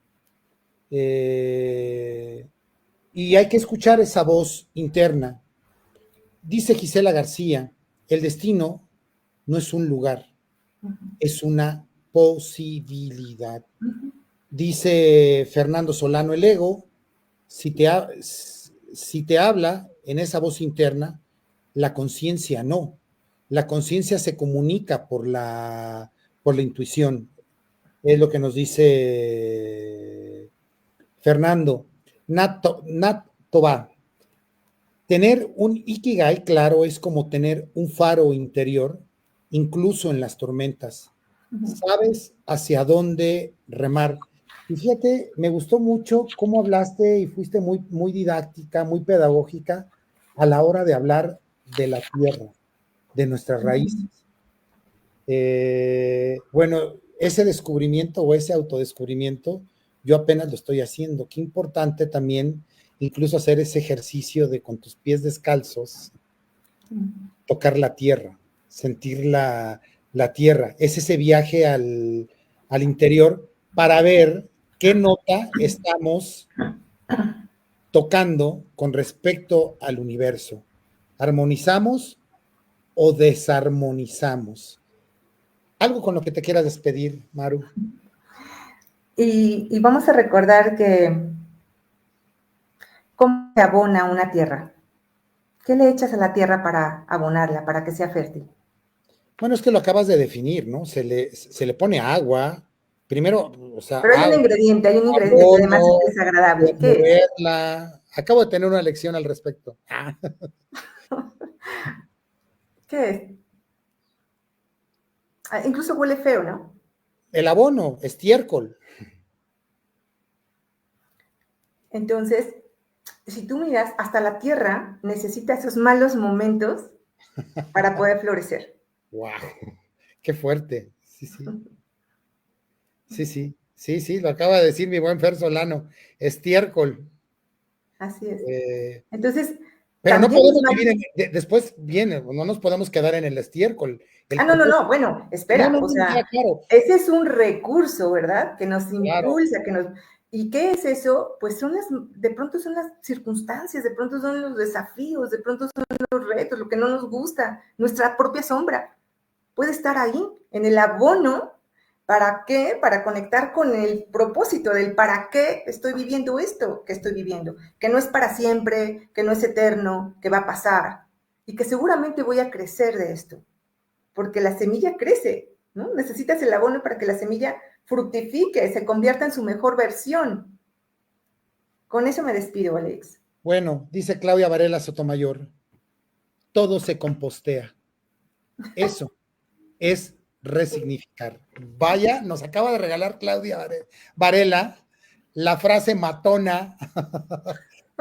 Y hay que escuchar esa voz interna. Dice Gisela García, el destino no es un lugar, es una posibilidad. Dice Fernando Solano, el ego, si te habla en esa voz interna, la conciencia no. La conciencia se comunica por la intuición. Es lo que nos dice Fernando. Nat Toba. Tener un Ikigai claro es como tener un faro interior, incluso en las tormentas. Sabes hacia dónde remar. Y fíjate, me gustó mucho cómo hablaste y fuiste muy, muy didáctica, muy pedagógica a la hora de hablar de la tierra, de nuestras raíces. Bueno, ese descubrimiento o ese autodescubrimiento, yo apenas lo estoy haciendo. Qué importante también incluso hacer ese ejercicio de con tus pies descalzos, tocar la tierra, sentir la tierra. Es ese viaje al interior para ver qué nota estamos tocando con respecto al universo. ¿Armonizamos o desarmonizamos? Algo con lo que te quieras despedir, Maru. Y vamos a recordar que cómo se abona una tierra. ¿Qué le echas a la tierra para abonarla, para que sea fértil? Bueno, es que lo acabas de definir, ¿no? Se le pone agua, primero, o sea, Pero agua, hay un ingrediente que además abono, es desagradable. ¿Qué es? moverla. Acabo de tener una lección al respecto. ¿Qué es? Incluso huele feo, ¿no? El abono, estiércol. Entonces, si tú miras, hasta la tierra necesita esos malos momentos para poder florecer. ¡Wow! ¡Qué fuerte! Sí, sí. Sí, sí. Sí, sí, lo acaba de decir mi buen Fer Solano. Estiércol. Así es. Entonces, Pero no también podemos vivir después viene, no nos podemos quedar en el estiércol. no, bueno, espera, o sea, claro. ese es un recurso, ¿verdad? Que nos impulsa, Claro. ¿Y qué es eso? Pues de pronto son las circunstancias, de pronto son los desafíos, de pronto son los retos, lo que no nos gusta, nuestra propia sombra. Puede estar ahí, en el abono. ¿Para qué? Para conectar con el propósito del para qué estoy viviendo esto que estoy viviendo, que no es para siempre, que no es eterno, que va a pasar y que seguramente voy a crecer de esto, porque la semilla crece, ¿no? Necesitas el abono para que la semilla fructifique, se convierta en su mejor versión. Con eso me despido, Alex. Bueno, dice Claudia Varela Sotomayor, todo se compostea. Eso es resignificar. Vaya, nos acaba de regalar Claudia Varela la frase matona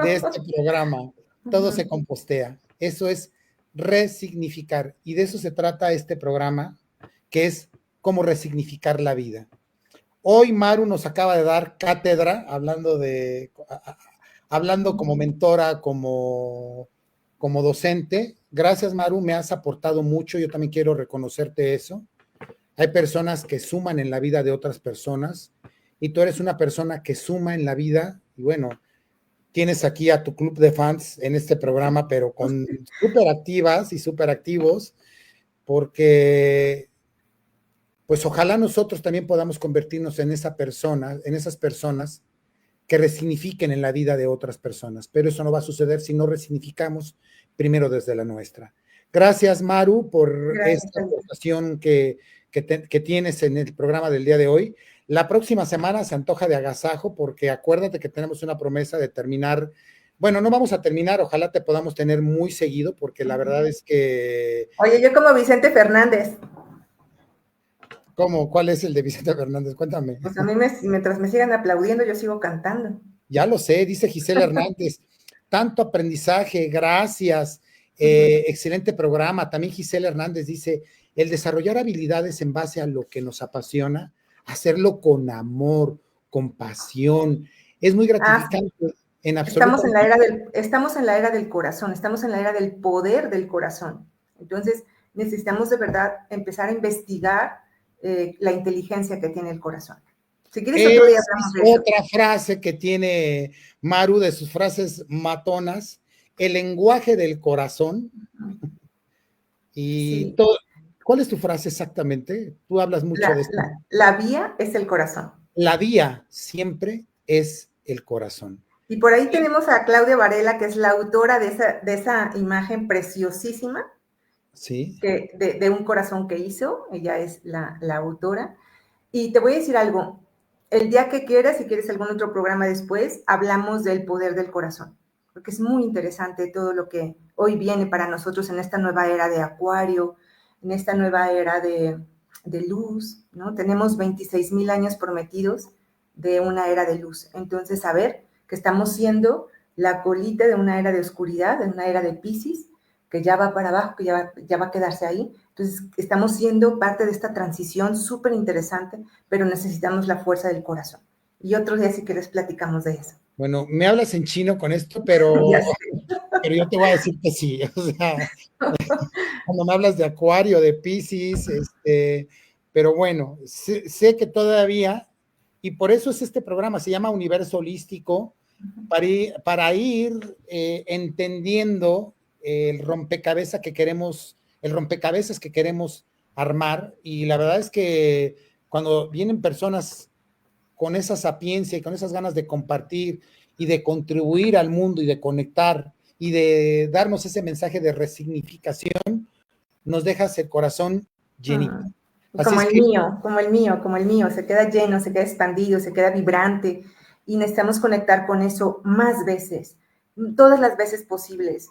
de este programa. Todo se compostea. Eso es resignificar. Y de eso se trata este programa, que es cómo resignificar la vida. Hoy Maru nos acaba de dar cátedra, hablando como mentora, como docente. Gracias, Maru, me has aportado mucho. Yo también quiero reconocerte eso. Hay personas que suman en la vida de otras personas y tú eres una persona que suma en la vida. Y bueno, tienes aquí a tu club de fans en este programa, pero con súper activas y súper activos, porque pues ojalá nosotros también podamos convertirnos en esa persona, en esas personas que resignifiquen en la vida de otras personas, pero eso no va a suceder si no resignificamos primero desde la nuestra. Gracias, Maru, por esta aportación que tienes en el programa del día de hoy. La próxima semana se antoja de agasajo porque acuérdate que tenemos una promesa de terminar. Bueno, no vamos a terminar, ojalá te podamos tener muy seguido porque la verdad es que... Oye, yo como Vicente Fernández. ¿Cómo? ¿Cuál es el de Vicente Fernández? Cuéntame. Pues a mí mientras me sigan aplaudiendo, yo sigo cantando. Ya lo sé, dice Gisela Hernández. Tanto aprendizaje, gracias. Excelente programa. También Gisela Hernández dice, el desarrollar habilidades en base a lo que nos apasiona, hacerlo con amor, compasión. Es muy gratificante en absoluto. Estamos en la era del corazón, estamos en la era del poder del corazón. Entonces, necesitamos de verdad empezar a investigar la inteligencia que tiene el corazón. Si quieres, otro día hablamos de eso. Otra frase que tiene Maru, de sus frases matonas, el lenguaje del corazón. Y Sí. ¿Cuál es tu frase exactamente? Tú hablas mucho de esto. La vía es el corazón. La vía siempre es el corazón. Y por ahí tenemos a Claudia Varela, que es la autora de esa imagen preciosísima. Sí. De un corazón que hizo. Ella es la autora. Y te voy a decir algo. El día que quieras, si quieres algún otro programa después, hablamos del poder del corazón, porque es muy interesante todo lo que hoy viene para nosotros en esta nueva era de Acuario, en esta nueva era de luz, ¿no? Tenemos 26,000 años prometidos de una era de luz. Entonces, saber que estamos siendo la colita de una era de oscuridad, de una era de Piscis, que ya va para abajo, que ya va a quedarse ahí. Entonces, estamos siendo parte de esta transición súper interesante, pero necesitamos la fuerza del corazón. Y otro día, si quieres, platicamos de eso. Bueno, me hablas en chino con esto, pero yo te voy a decir que sí. O sea, cuando me hablas de Acuario, de Piscis, pero bueno, sé que todavía, y por eso es este programa, se llama Universo Holístico, para ir entendiendo el rompecabezas que queremos armar. Y la verdad es que cuando vienen personas con esa sapiencia y con esas ganas de compartir y de contribuir al mundo y de conectar y de darnos ese mensaje de resignificación, nos dejas el corazón llenito. Como el mío, se queda lleno, se queda expandido, se queda vibrante, y necesitamos conectar con eso más veces, todas las veces posibles.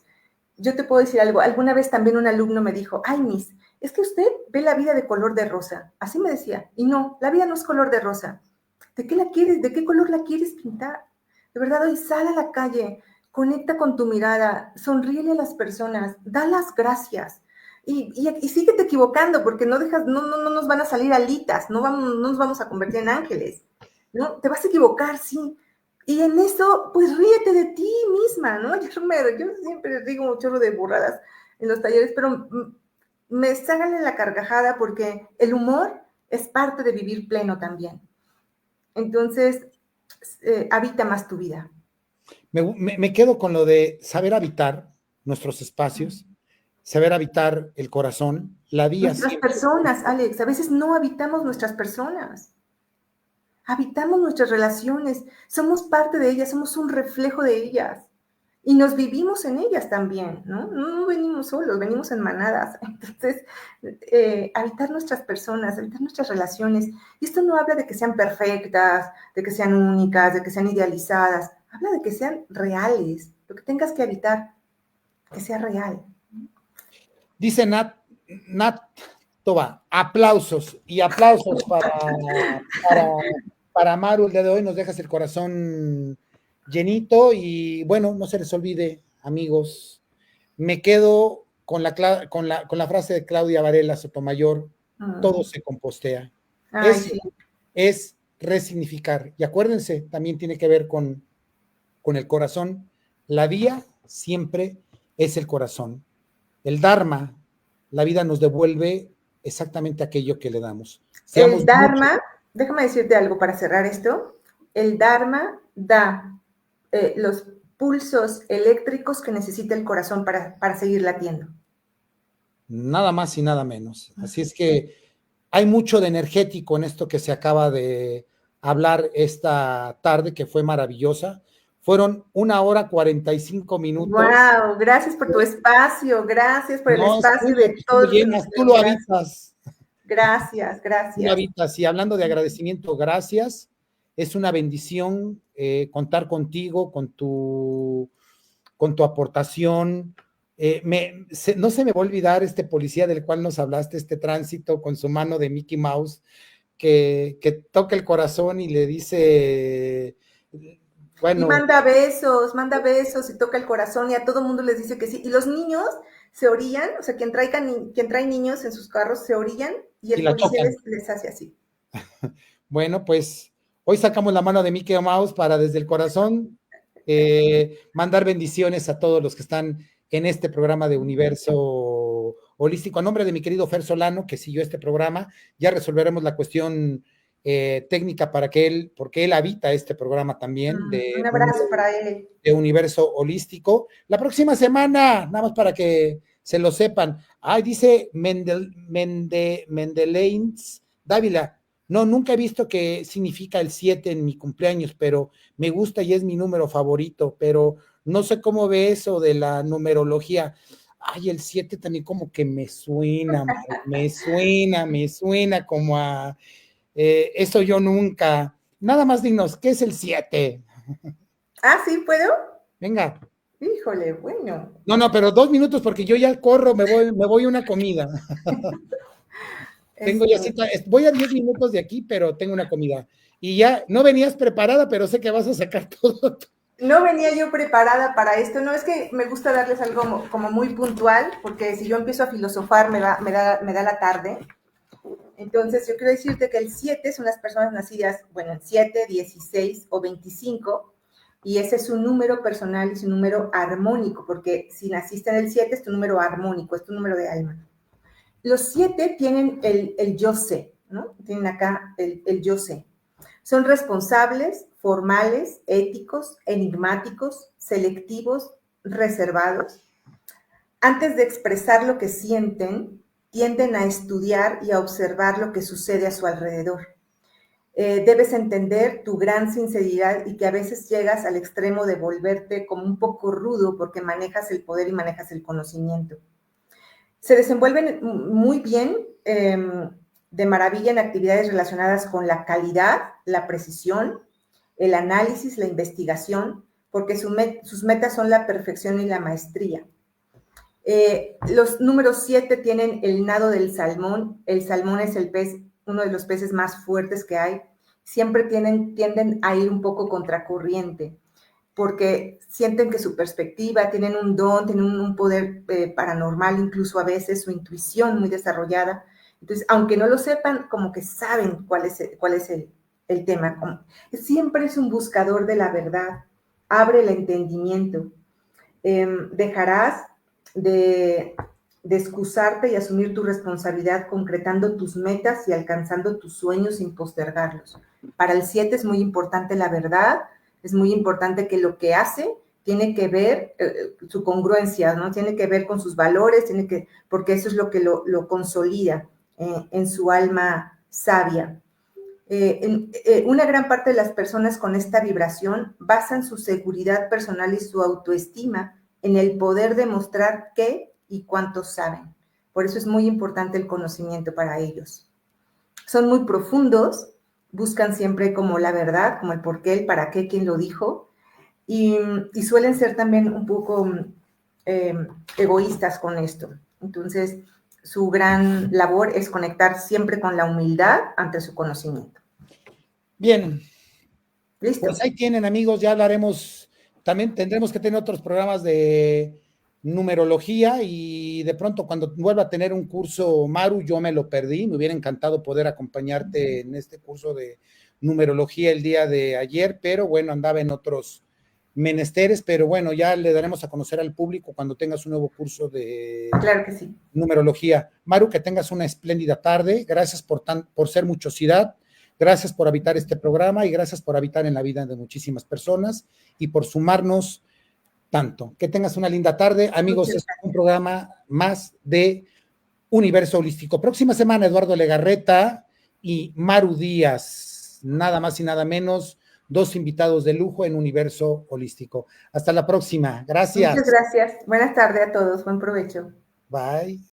Yo te puedo decir algo, alguna vez también un alumno me dijo, ay, Miss, es que usted ve la vida de color de rosa, así me decía, y no, la vida no es color de rosa. ¿De qué la quieres? ¿De qué color la quieres pintar? De verdad, hoy sal a la calle, conecta con tu mirada, sonríele a las personas, da las gracias. Y síguete equivocando, porque no nos van a salir alitas, no nos vamos a convertir en ángeles, ¿no? Te vas a equivocar, sí. Y en eso, pues ríete de ti misma, ¿no? Yo siempre digo un chorro de burradas en los talleres, pero me ságanle la carcajada, porque el humor es parte de vivir pleno también. Entonces, habita más tu vida. Me quedo con lo de saber habitar nuestros espacios, saber habitar el corazón, la vía. Nuestras personas, Alex, a veces no habitamos nuestras personas. Habitamos nuestras relaciones, somos parte de ellas, somos un reflejo de ellas. Y nos vivimos en ellas también, ¿no? No venimos solos, venimos en manadas. Entonces, habitar nuestras personas, habitar nuestras relaciones. Y esto no habla de que sean perfectas, de que sean únicas, de que sean idealizadas. Habla de que sean reales. Lo que tengas que habitar, que sea real. Dice Nat Toba, aplausos y aplausos para Maru. El día de hoy nos dejas el corazón llenito. Y bueno, no se les olvide, amigos, me quedo con la frase de Claudia Varela Sotomayor: todo se compostea. Eso es resignificar. Y acuérdense, también tiene que ver con el corazón. La vía siempre es el corazón. El Dharma, la vida nos devuelve exactamente aquello que le damos. El Dharma, déjame decirte algo para cerrar esto. El Dharma da los pulsos eléctricos que necesita el corazón para seguir latiendo. Nada más y nada menos. Así es que hay mucho de energético en esto que se acaba de hablar esta tarde, que fue maravillosa. Fueron 1:45 minutos. ¡Wow! Gracias por tu espacio, gracias por el espacio de todos. Tú lo habitas. Gracias. Tú lo habitas. Y hablando de agradecimiento, gracias. Es una bendición contar contigo, con tu aportación. No se me va a olvidar este policía del cual nos hablaste, este tránsito con su mano de Mickey Mouse, que toca el corazón y le dice, bueno. Y manda besos y toca el corazón, y a todo mundo les dice que sí. Y los niños se orillan, o sea, quien trae niños en sus carros se orillan, y el policía les hace así. Bueno, pues Hoy sacamos la mano de Mickey Mouse para desde el corazón mandar bendiciones a todos los que están en este programa de Universo Holístico. A nombre de mi querido Fer Solano, que siguió este programa, ya resolveremos la cuestión técnica para que él, porque él habita este programa también Un abrazo para él. De Universo Holístico. La próxima semana, nada más para que se lo sepan. Dice Mendeleins Dávila. No, nunca he visto qué significa el 7 en mi cumpleaños, pero me gusta y es mi número favorito, pero no sé cómo ve eso de la numerología. El 7 también como que me suena como a... eso yo nunca... Nada más dinos, ¿qué es el 7? ¿Sí puedo? Venga. Híjole, bueno. No, pero 2 minutos porque yo ya corro, me voy a una comida. Tengo ya cita, voy a 10 minutos de aquí, pero tengo una comida. Y ya, no venías preparada, pero sé que vas a sacar todo. No venía yo preparada para esto, no, es que me gusta darles algo como muy puntual, porque si yo empiezo a filosofar me da la tarde. Entonces yo quiero decirte que el 7 son las personas nacidas, bueno, el 7, 16 o 25, y ese es su número personal y su número armónico, porque si naciste en el 7 es tu número armónico, es tu número de alma. Los 7 tienen el yo sé, ¿no? Tienen acá el yo sé. Son responsables, formales, éticos, enigmáticos, selectivos, reservados. Antes de expresar lo que sienten, tienden a estudiar y a observar lo que sucede a su alrededor. Debes entender tu gran sinceridad y que a veces llegas al extremo de volverte como un poco rudo porque manejas el poder y manejas el conocimiento. Se desenvuelven muy bien, de maravilla en actividades relacionadas con la calidad, la precisión, el análisis, la investigación, porque sus metas son la perfección y la maestría. Los números 7 tienen el nado del salmón. El salmón es el pez, uno de los peces más fuertes que hay. Siempre tienden a ir un poco contracorriente, porque sienten que su perspectiva, tienen un don, tienen un poder paranormal, incluso a veces su intuición muy desarrollada. Entonces, aunque no lo sepan, como que saben cuál es el tema. Siempre es un buscador de la verdad, abre el entendimiento. Dejarás de excusarte y asumir tu responsabilidad concretando tus metas y alcanzando tus sueños sin postergarlos. Para el 7 es muy importante la verdad, es muy importante que lo que hace tiene que ver, su congruencia, ¿no? Tiene que ver con sus valores, porque eso es lo que lo consolida en su alma sabia. Una gran parte de las personas con esta vibración basan su seguridad personal y su autoestima en el poder demostrar qué y cuánto saben. Por eso es muy importante el conocimiento para ellos. Son muy profundos, buscan siempre como la verdad, como el por qué, el para qué, quién lo dijo, y suelen ser también un poco egoístas con esto. Entonces, su gran labor es conectar siempre con la humildad ante su conocimiento. Bien. ¿Listo? Pues ahí tienen, amigos, ya hablaremos, también tendremos que tener otros programas de numerología y de pronto cuando vuelva a tener un curso, Maru, yo me lo perdí, me hubiera encantado poder acompañarte en este curso de numerología el día de ayer, pero bueno, andaba en otros menesteres, pero bueno, ya le daremos a conocer al público cuando tengas un nuevo curso de claro que sí. Numerología. Maru, que tengas una espléndida tarde, gracias por ser muchosidad, gracias por habitar este programa y gracias por habitar en la vida de muchísimas personas y por sumarnos tanto. Que tengas una linda tarde, amigos. Es un programa más de Universo Holístico. Próxima semana, Eduardo Legarreta y Maru Díaz, nada más y nada menos, 2 invitados de lujo en Universo Holístico. Hasta la próxima. Gracias. Muchas gracias. Buenas tardes a todos. Buen provecho. Bye.